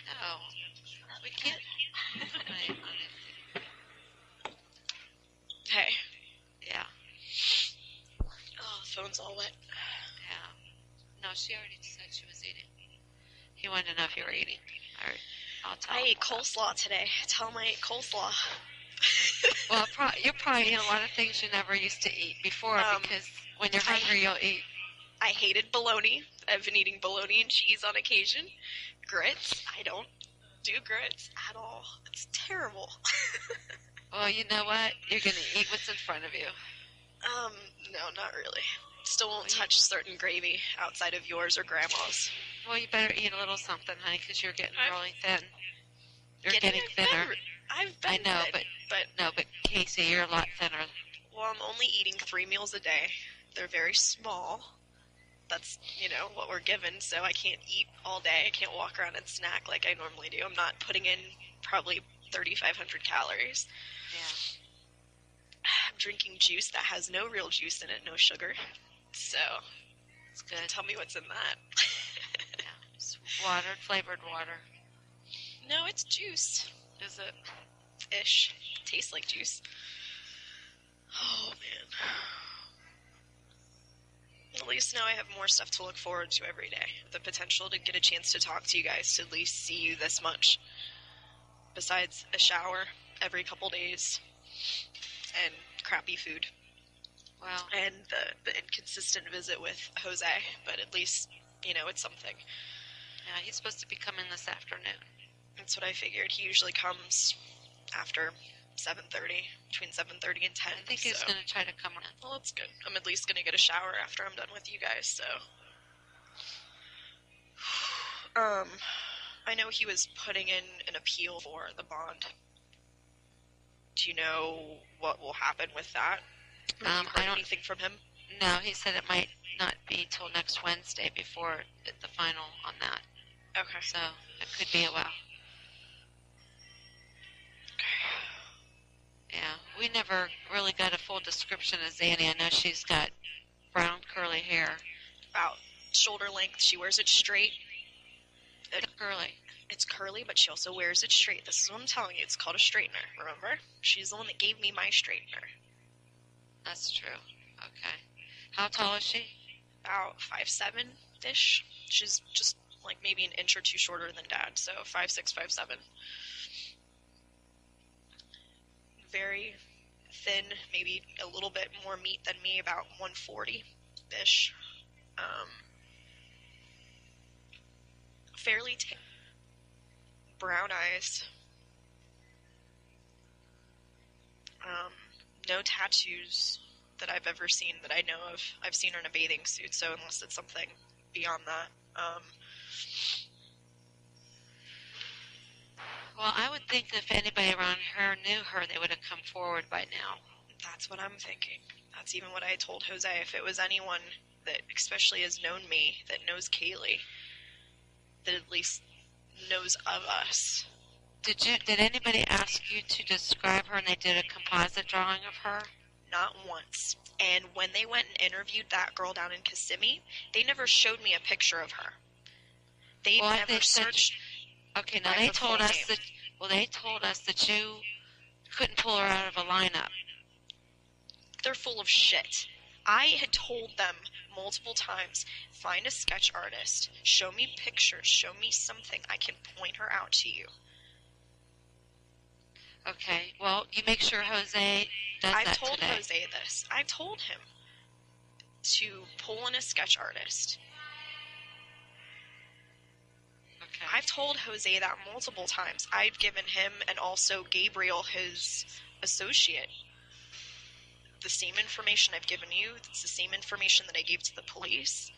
No, we can't comment on anything. Hey. Yeah, Oh, the phone's all wet. yeah. No, she already said she was eating. He wanted to know if you were eating. All right, I'll tell I him ate about coleslaw today. Tell him I ate coleslaw. it. Well, you're probably eating a lot of things you never used to eat before, because when you're hungry, you'll eat. I hated bologna. I've been eating bologna and cheese on occasion. Grits. I don't do grits at all. It's terrible. Well, you know what? You're going to eat what's in front of you. No, not really. Still won't touch certain gravy outside of yours or Grandma's. Well, you better eat a little something, honey, because you're getting really thin. You're Getting getting thinner. I've been I know, thin, but Casey, you're a lot thinner. Well, I'm only eating 3 meals a day. They're very small. That's, what we're given, so I can't eat all day. I can't walk around and snack like I normally do. I'm not putting in probably 3,500 calories. Yeah. I'm drinking juice that has no real juice in it, no sugar. So, It's good. tell me what's in that. Yeah. It's watered, flavored water. No, it's juice. Is it? Ish. Tastes like juice. Oh, man. At least now I have more stuff to look forward to every day. The potential to get a chance to talk to you guys, to at least see you this much. Besides a shower every couple days and crappy food. Wow. And the inconsistent visit with Jose, but at least, it's something. Yeah, he's supposed to be coming this afternoon. That's what I figured. He usually comes after 7:30, between 7:30 and 10. I think he's going to try to come in. Well, that's good. I'm at least going to get a shower after I'm done with you guys, so. I know he was putting in an appeal for the bond. Do you know what will happen with that? Have you heard anything from him? No, he said it might not be till next Wednesday before the final on that. Okay. So it could be a while. Yeah, we never really got a full description of Zanny. I know she's got brown curly hair. About shoulder length. She wears it straight. Curly. It's curly, but she also wears it straight. This is what I'm telling you. It's called a straightener, remember? She's the one that gave me my straightener. That's true. Okay. How tall is she? About 5'7"-ish. She's just like maybe an inch or two shorter than Dad, so 5'6", 5'7". Very thin, maybe a little bit more meat than me, about 140-ish. Fairly brown eyes. No tattoos that I've ever seen that I know of. I've seen her in a bathing suit, so unless it's something beyond that. Well, I would think if anybody around her knew her, they would have come forward by now. That's what I'm thinking. That's even what I told Jose. If it was anyone that especially has known me, that knows Kaylee, that at least knows of us. Did anybody ask you to describe her and they did a composite drawing of her? Not once. And when they went and interviewed that girl down in Kissimmee, they never showed me a picture of her. They never searched. Okay, now they told us that. Well, they told us that you couldn't pull her out of a lineup. They're full of shit. I had told them multiple times, find a sketch artist, show me pictures, show me something. I can point her out to you. Okay, well, you make sure Jose does that today. I've told Jose this. I've told him to pull in a sketch artist. Okay. I've told Jose that multiple times. I've given him and also Gabriel, his associate, the same information I've given you. It's the same information that I gave to the police.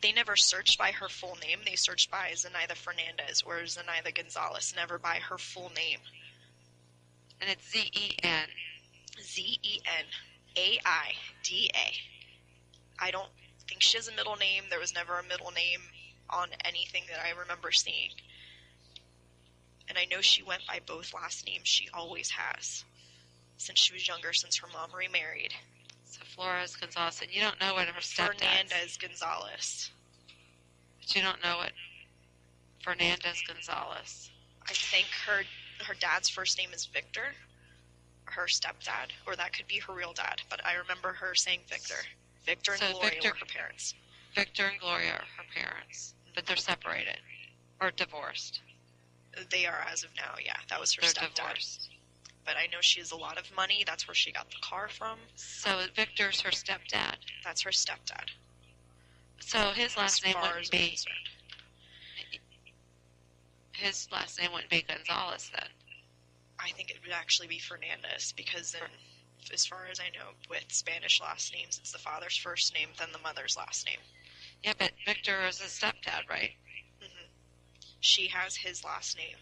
They never searched by her full name. They searched by Zenaida Fernandez or Zenaida Gonzalez, never by her full name. And it's Z-E-N. Z-E-N-A-I-D-A. I don't think she has a middle name. There was never a middle name on anything that I remember seeing. And I know she went by both last names. She always has. Since she was younger, since her mom remarried. So Flores Gonzalez, and you don't know what her stepdad's... Fernandez Gonzalez. But you don't know what Fernandez Gonzalez. I think her dad's first name is Victor. Her stepdad. Or that could be her real dad. But I remember her saying Victor. Victor and Gloria were her parents. Victor and Gloria are her parents. But they're separated. Or divorced. They are as of now, yeah. That was her stepdad. Divorced. But I know she has a lot of money. That's where she got the car from. So Victor's her stepdad. That's her stepdad. So his last name wouldn't be... concerned. His last name wouldn't be Gonzalez then. I think it would actually be Fernandez because as far as I know, with Spanish last names, it's the father's first name, then the mother's last name. Yeah, but Victor is his stepdad, right? Mm-hmm. She has his last name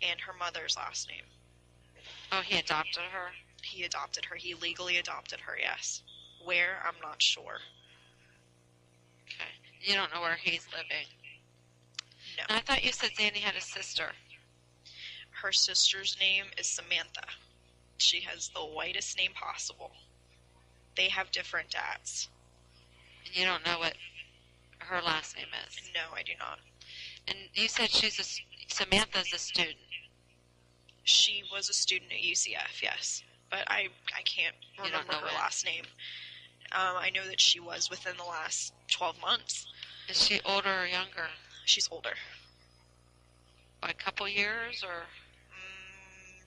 and her mother's last name. Oh, he adopted her? He adopted her. He legally adopted her, yes. Where? I'm not sure. Okay. You don't know where he's living? No. And I thought you said Zanny had a sister. Her sister's name is Samantha. She has the whitest name possible. They have different dads. And you don't know what her last name is? No, I do not. And you said Samantha's a student. She was a student at UCF, yes. But I can't remember her last name. I know that she was within the last 12 months. Is she older or younger? She's older. By a couple years or?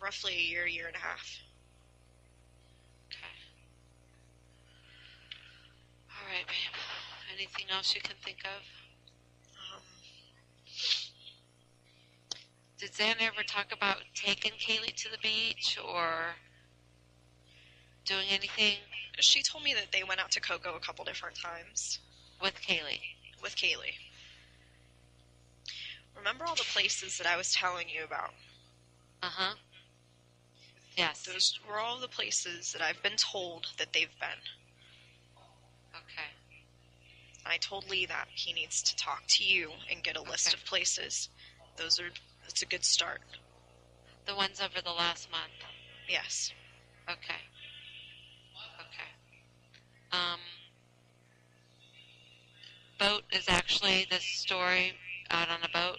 Roughly a year, year and a half. Okay. All right, babe. Anything else you can think of? Did Zan ever talk about taking Kaylee to the beach or doing anything She told me that they went out to Coco a couple different times. with Kaylee? With Kaylee. Remember all the places that I was telling you about? Uh-huh. Yes. Those were all the places that I've been told that they've been. Okay. I told Lee that he needs to talk to you and get a list Okay. of places. It's a good start. The ones over the last month. Yes. Okay. Okay. Boat is actually this story out on a boat.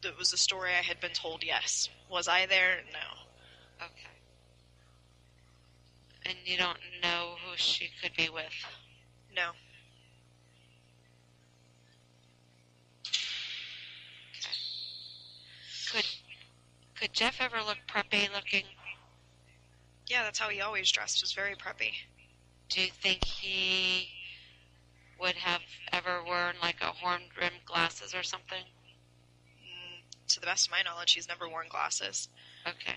That was a story I had been told, yes. Was I there? No. Okay. And you don't know who she could be with? No. Could Jeff ever look preppy looking? Yeah, that's how he always dressed, was very preppy. Do you think he would have ever worn like a horn-rimmed glasses or something? To the best of my knowledge, he's never worn glasses. Okay.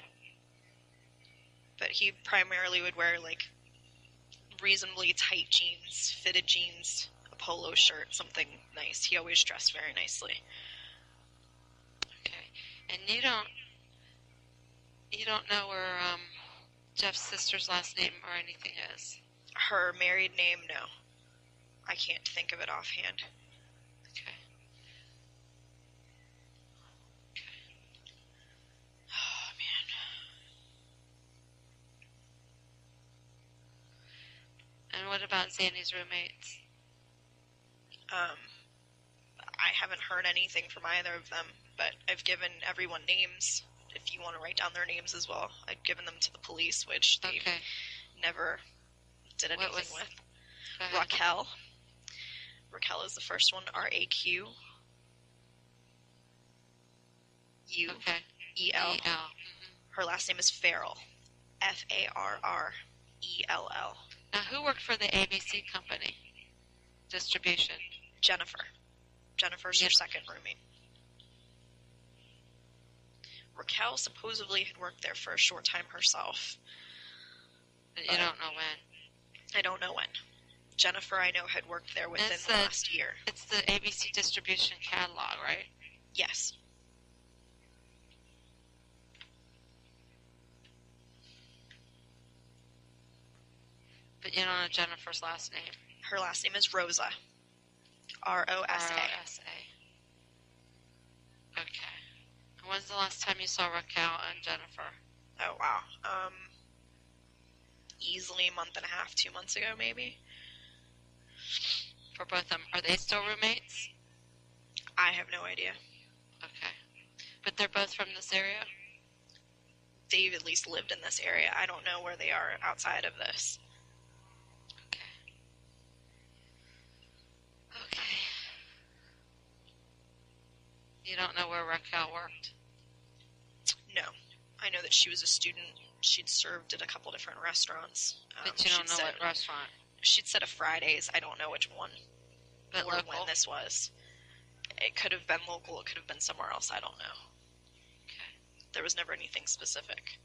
But he primarily would wear, like, reasonably tight jeans, fitted jeans, a polo shirt, something nice. He always dressed very nicely. Okay. And you don't know where Jeff's sister's last name or anything is? Her married name, no. I can't think of it offhand. Okay. Oh, man. And what about Zanny's roommates? I haven't heard anything from either of them, but I've given everyone names. If you want to write down their names as well, I've given them to the police, which they Okay. never did anything with. Go ahead. Raquel. Raquel is the first one. RAQUEL. Okay. E-L. E-L. Mhm. Her last name is Farrell. Farrell. Now, who worked for the ABC company? Distribution. Jennifer. Jennifer's her Yep. second roommate. Raquel supposedly had worked there for a short time herself. But you don't know when. I don't know when. Jennifer, I know, had worked there within It's the last year. It's the ABC distribution catalog, right? Yes. But you don't know Jennifer's last name. Her last name is Rosa. Rosa. Rosa. Okay. And when's the last time you saw Raquel and Jennifer? Oh, wow. Easily a month and a half, 2 months ago, maybe. For both of them. Are they still roommates? I have no idea. Okay. But they're both from this area? They've at least lived in this area. I don't know where they are outside of this. Okay. Okay. You don't know where Raquel worked? No. I know that she was a student. She'd served at a couple different restaurants. But you don't know what restaurant? She'd said a Fridays. I don't know which one. But or local? when this was. It could have been local. It could have been somewhere else. I don't know. Okay. There was never anything specific.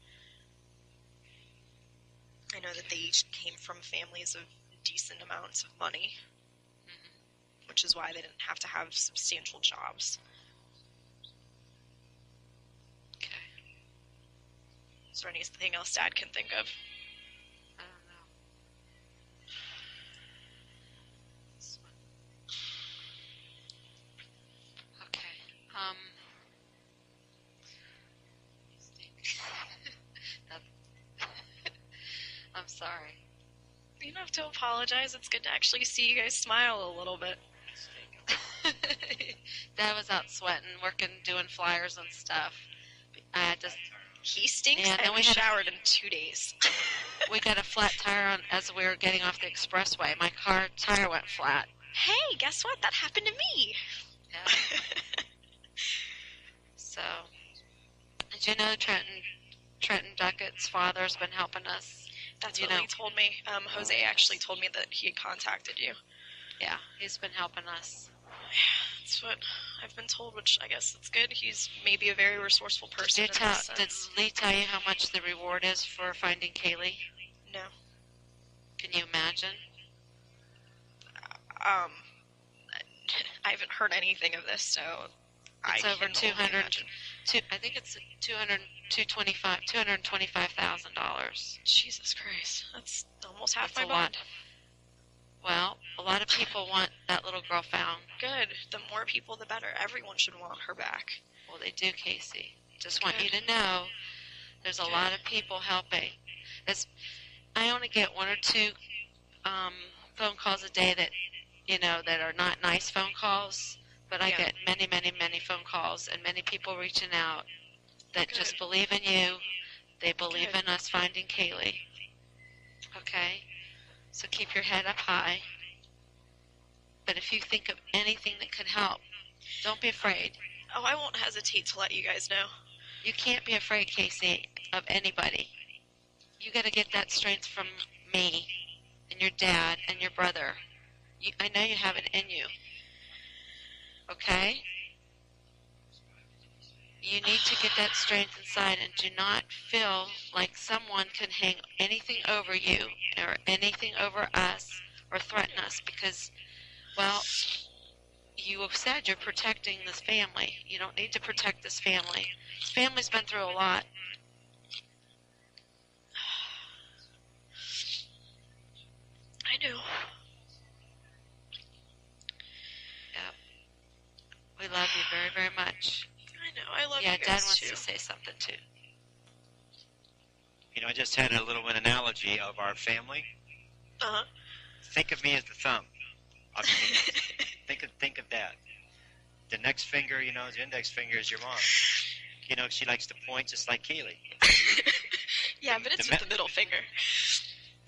I know that they each came from families of decent amounts of money, which is why they didn't have to have substantial jobs. Okay. Is there anything else Dad can think of? I don't know. Okay. I'm sorry. You don't have to apologize. It's good to actually see you guys smile a little bit. Dad was out sweating, working, doing flyers and stuff. I had to. He stinks. Yeah, I then we haven't had- showered in 2 days. We got a flat tire on as we were getting off the expressway. My car tire went flat. Hey, guess what? That happened to me. Yeah. So, did you know Trenton Duckett's father's been helping us? That's You what know. Lee told me. Jose actually told me that he had contacted you. Yeah, he's been helping us. That's what I've been told, which I guess that's good. He's maybe a very resourceful person. Did Lee tell you how much the reward is for finding Kaylee? No. Can you imagine? I haven't heard anything of this, so It's I over can only 200. imagine. I think it's $225,000. Jesus Christ, that's almost half That's my a lot. bond. Well, a lot of people want that little girl found. Good. The more people, the better. Everyone should want her back. Well, they do, Casey. Just want you Good. to know there's a Good. lot of people helping. I only get 1 or 2 phone calls a day that, that are not nice phone calls, but I Yeah. get many, many, many phone calls and many people reaching out that Good. just believe in you. They believe Good. in us finding Kaylee. Okay? So keep your head up high. But if you think of anything that could help, don't be afraid. Oh, I won't hesitate to let you guys know. You can't be afraid, Casey, of anybody. You got to get that strength from me and your dad and your brother. I know you have it in you. Okay? You need to get that strength inside and do not feel like someone can hang anything over you or anything over us or threaten us because, well, you have said you're protecting this family. You don't need to protect this family. This family's been through a lot. I know. Yep. We love you very, very much. I know. I love Yeah, you Dad guys wants too. to say something too. I just had a little analogy of our family. Uh-huh. Think of me as the thumb of your hand. Think of that. The next finger, the index finger is your mom. She likes to point just like Keely. Yeah, but it's The with the middle finger.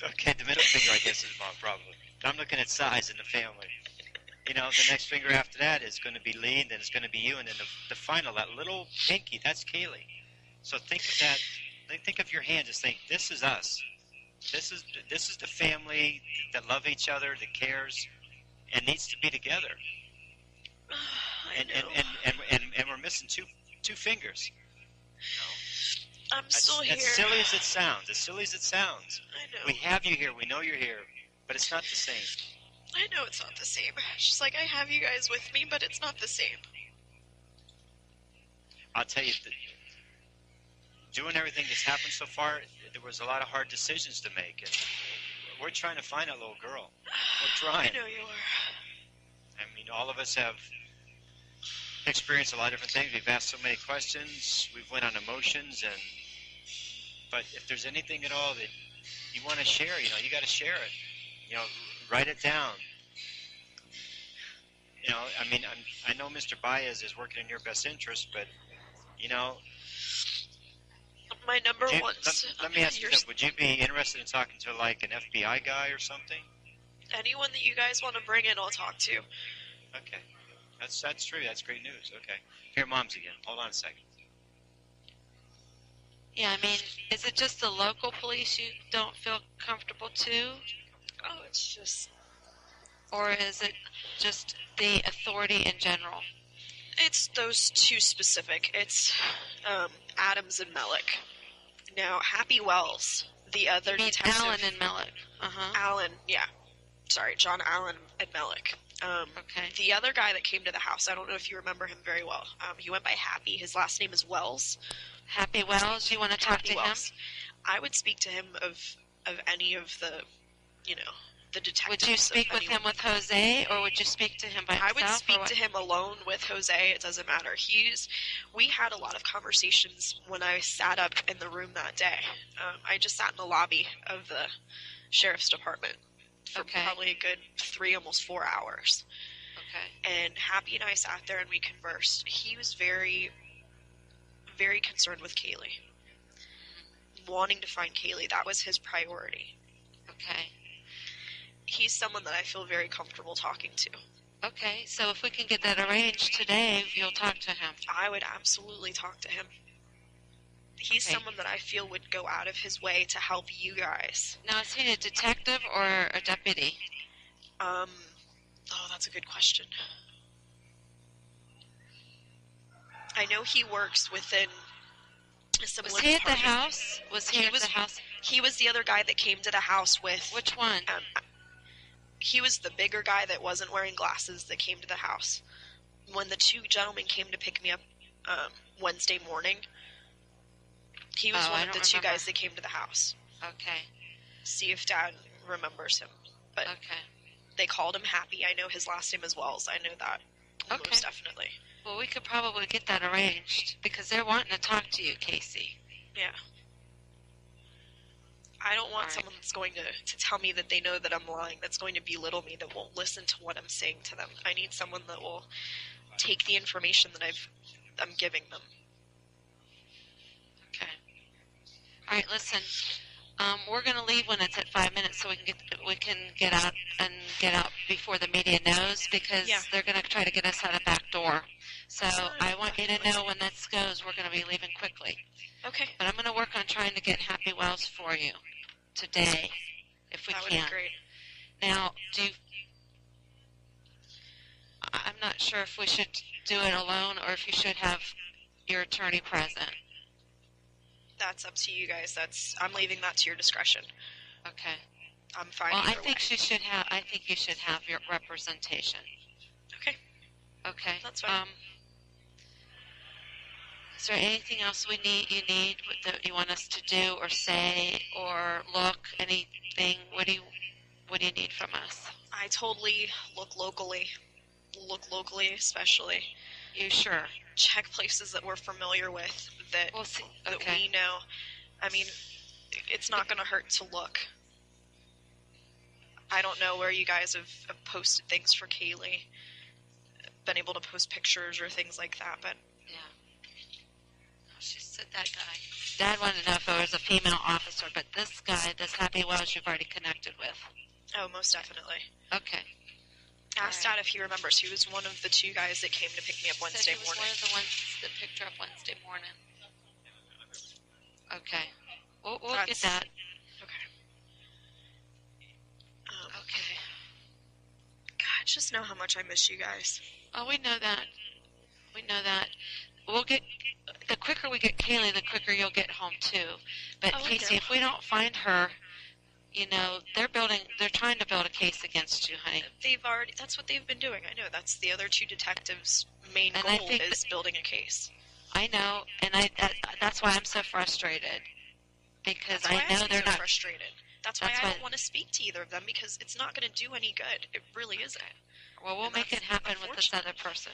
Okay, the middle finger, I guess, is mom, probably. I'm looking at size in the family. The next finger after that is going to be Lee, and then it's going to be you, and then the final, that little pinky, that's Kaylee. So think of that. Think of your hand. Just think, this is us. This is the family that love each other, that cares, and needs to be together. I And know. and we're missing two fingers. I'm still here. As silly as it sounds. I know. We have you here. We know you're here, but it's not the same. I know it's not the same. It's just like I have you guys with me, but it's not the same. I'll tell you, doing everything that's happened so far, there was a lot of hard decisions to make, and we're trying to find that little girl. We're trying. I know you are. I mean, all of us have experienced a lot of different things. We've asked so many questions. We've went on emotions, but if there's anything at all that you want to share, you got to share it. Write it down. I mean, I know Mr. Baez is working in your best interest, but My number let one. me ask you this: would you be interested in talking to like an FBI guy or something? Anyone that you guys want to bring in, I'll talk to. Okay, that's true. That's great news. Okay, here, Mom's again. Hold on a second. Yeah, I mean, is it just the local police you don't feel comfortable to? Oh, it's just. Or is it just the authority in general? It's those two specific. It's Adams and Melick. Now, Happy Wells, the other You mean detective. Allen and Melick. Uh-huh. Allen, yeah. Sorry, John Allen and Melick. Okay. The other guy that came to the house, I don't know if you remember him very well. He went by Happy. His last name is Wells. Happy Wells, you want to talk Happy to Wells. him? I would speak to him of any of the, the detectives. Would you speak with him with Jose, or would you speak to him by himself? I would or speak what? to him alone with Jose. It doesn't matter. We had a lot of conversations when I sat up in the room that day. I just sat in the lobby of the sheriff's department for Okay. probably a good 3, almost 4 hours. Okay. And Happy and I sat there and we conversed. He was very, very concerned with Kaylee. wanting to find Kaylee. That was his priority. Okay. He's someone that I feel very comfortable talking to. Okay, so if we can get that arranged today, you'll talk to him. I would absolutely talk to him. He's Okay. someone that I feel would go out of his way to help you guys. Now, is he a detective or a deputy? Oh, that's a good question. I know he works within a similar Was he at the department. house? Was he He at was- the house? He was the other guy that came to the house with... Which one? He was the bigger guy that wasn't wearing glasses that came to the house. When the two gentlemen came to pick me up Wednesday morning, he was Oh, one I of the don't two remember. guys that came to the house. Okay. See if Dad remembers him. But Okay. they called him Happy. I know his last name as well, so I know that Okay. most definitely. Well, we could probably get that arranged because they're wanting to talk to you, Casey. Yeah. I don't want All right. someone that's going to tell me that they know that I'm lying, that's going to belittle me, that won't listen to what I'm saying to them. I need someone that will take the information that I'm giving them. Okay. All right. Listen, we're gonna leave when it's at 5 minutes so we can get out before the media knows because Yeah. they're gonna try to get us out a back door. So I want you to know when this goes, we're gonna be leaving quickly. Okay. But I'm gonna work on trying to get Happy Wells for you today, if we That would can. be great. Now, I'm not sure if we should do it alone or if you should have your attorney present. That's up to you guys. I'm leaving that to your discretion. Okay. I'm fine Well, I either think way. I think you should have your representation. Okay. Okay. That's fine. Is there anything else you need that you want us to do or say or look? Anything? What do you need from us? I totally look locally, especially. You sure? Check places that we're familiar with, that We'll see. that Okay. we know. I mean, it's not going to hurt to look. I don't know where you guys have posted things for Kaylee, been able to post pictures or things like that, but Yeah. She said that guy. Dad wanted to know if it was a female officer, but this guy, this Happy Wells, you've already connected with. oh, most definitely. Okay. Ask All right. Dad if he remembers. He was one of the two guys that came to pick me up Wednesday Said he was morning. one of the ones that picked her up Wednesday morning. Okay. We'll get That's- that. Okay. Okay. God, just know how much I miss you guys. Oh, we know that. We know that. We'll get. The quicker we get Kaylee, the quicker you'll get home too. But Oh, I Casey, know. if we don't find her, they're trying to build a case against you, honey. That's what they've been doing. I know. That's the other two detectives' main And I goal think is building a case. I know, and that's why I'm so frustrated because That's why I know I'm they're so not. frustrated. That's why That's I why- don't want to speak to either of them, because it's not going to do any good. It really isn't. Well, we'll and make it that's happen with this unfortunate. other person.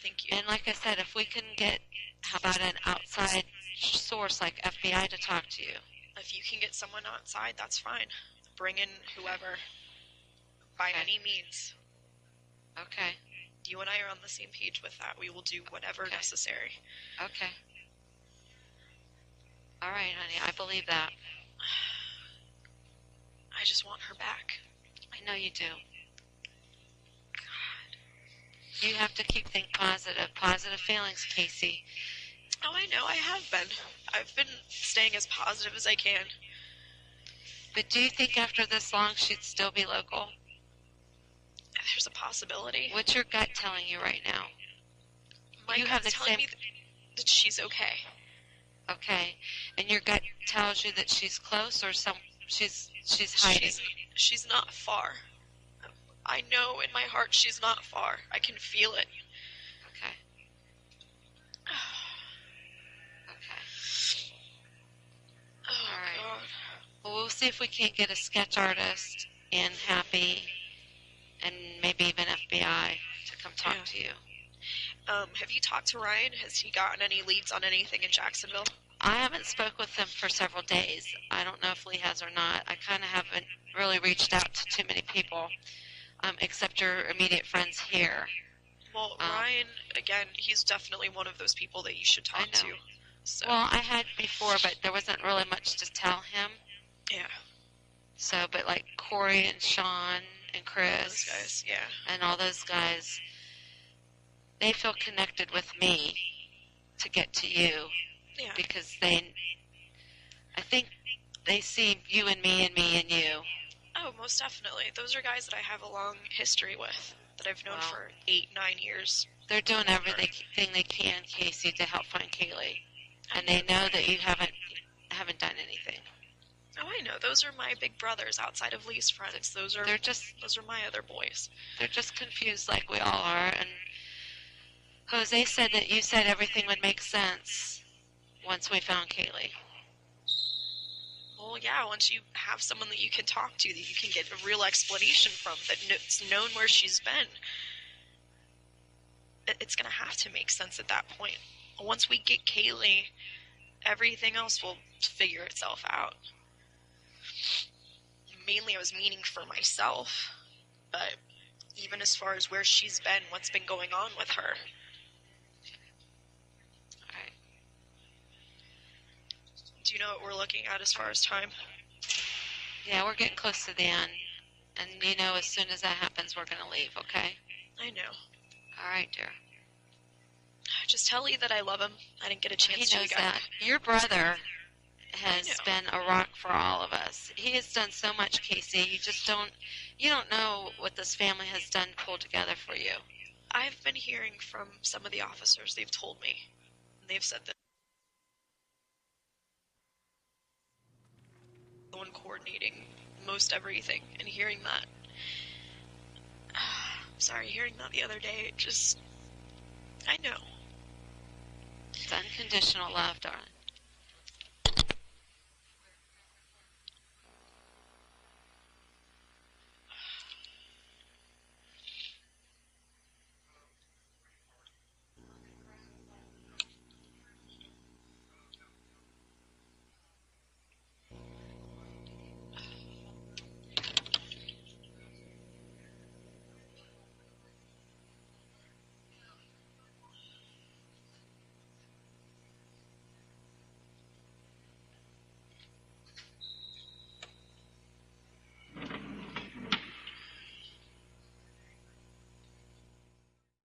Thank you. And like I said, if we can get, how about an outside source like FBI to talk to you? If you can get someone outside, that's fine. Bring in whoever, by Okay. any means. Okay. You and I are on the same page with that. We will do whatever Okay. necessary. Okay. All right, honey. I believe that. I just want her back. I know you do. You have to keep thinking positive feelings, Casey. Oh, I know. I have been. I've been staying as positive as I can. But do you think after this long she'd still be local? There's a possibility. What's your gut telling you right now? My you have gut's the telling same- me that she's okay. Okay. And your gut tells you that she's close or she's hiding? She's not far. I know in my heart she's not far. I can feel it. Okay. Okay. Oh, All right. God. Well, we'll see if we can't get a sketch artist in Happy and maybe even FBI to come talk Yeah. to you. Have you talked to Ryan? Has he gotten any leads on anything in Jacksonville? I haven't spoke with him for several days. I don't know if Lee has or not. I kind of haven't really reached out to too many people, except your immediate friends here. Well, Ryan, again, he's definitely one of those people that you should I talk know. to. So Well, I had before, but there wasn't really much to tell him. yeah, So, but like Corey and Sean and Chris those guys, yeah. and all those guys, they feel connected with me to get to you Yeah. because I think they see you and me and me and you. Oh, most definitely. Those are guys that I have a long history with, that I've known Wow. for 8-9 years. They're doing everything they can, Casey, to help find Kaylee, and they know that you haven't done anything. Oh, I know. Those are my big brothers outside of Lee's friends. Those are my other boys. They're just confused like we all are. And Jose said that you said everything would make sense once we found Kaylee. Well, yeah, once you have someone that you can talk to, that you can get a real explanation from, that's known where she's been, it's going to have to make sense at that point. Once we get Kaylee, everything else will figure itself out. Mainly I was meaning for myself, but even as far as where she's been, what's been going on with her. Alright. Do you know what we're looking at as far as time? Yeah, we're getting close to the end. And you know, as soon as that happens, we're going to leave, okay? I know. Alright, dear. Just tell Lee that I love him. I didn't get a chance He to knows again. that. Your brother has I know. been a rock for all of us. He has done so much, Casey. You don't know what this family has done pulled together for you. I've been hearing from some of the officers. They've told me. They've said that the one coordinating most everything, and hearing that. Sorry, hearing that the other day, I know. It's unconditional love, darling.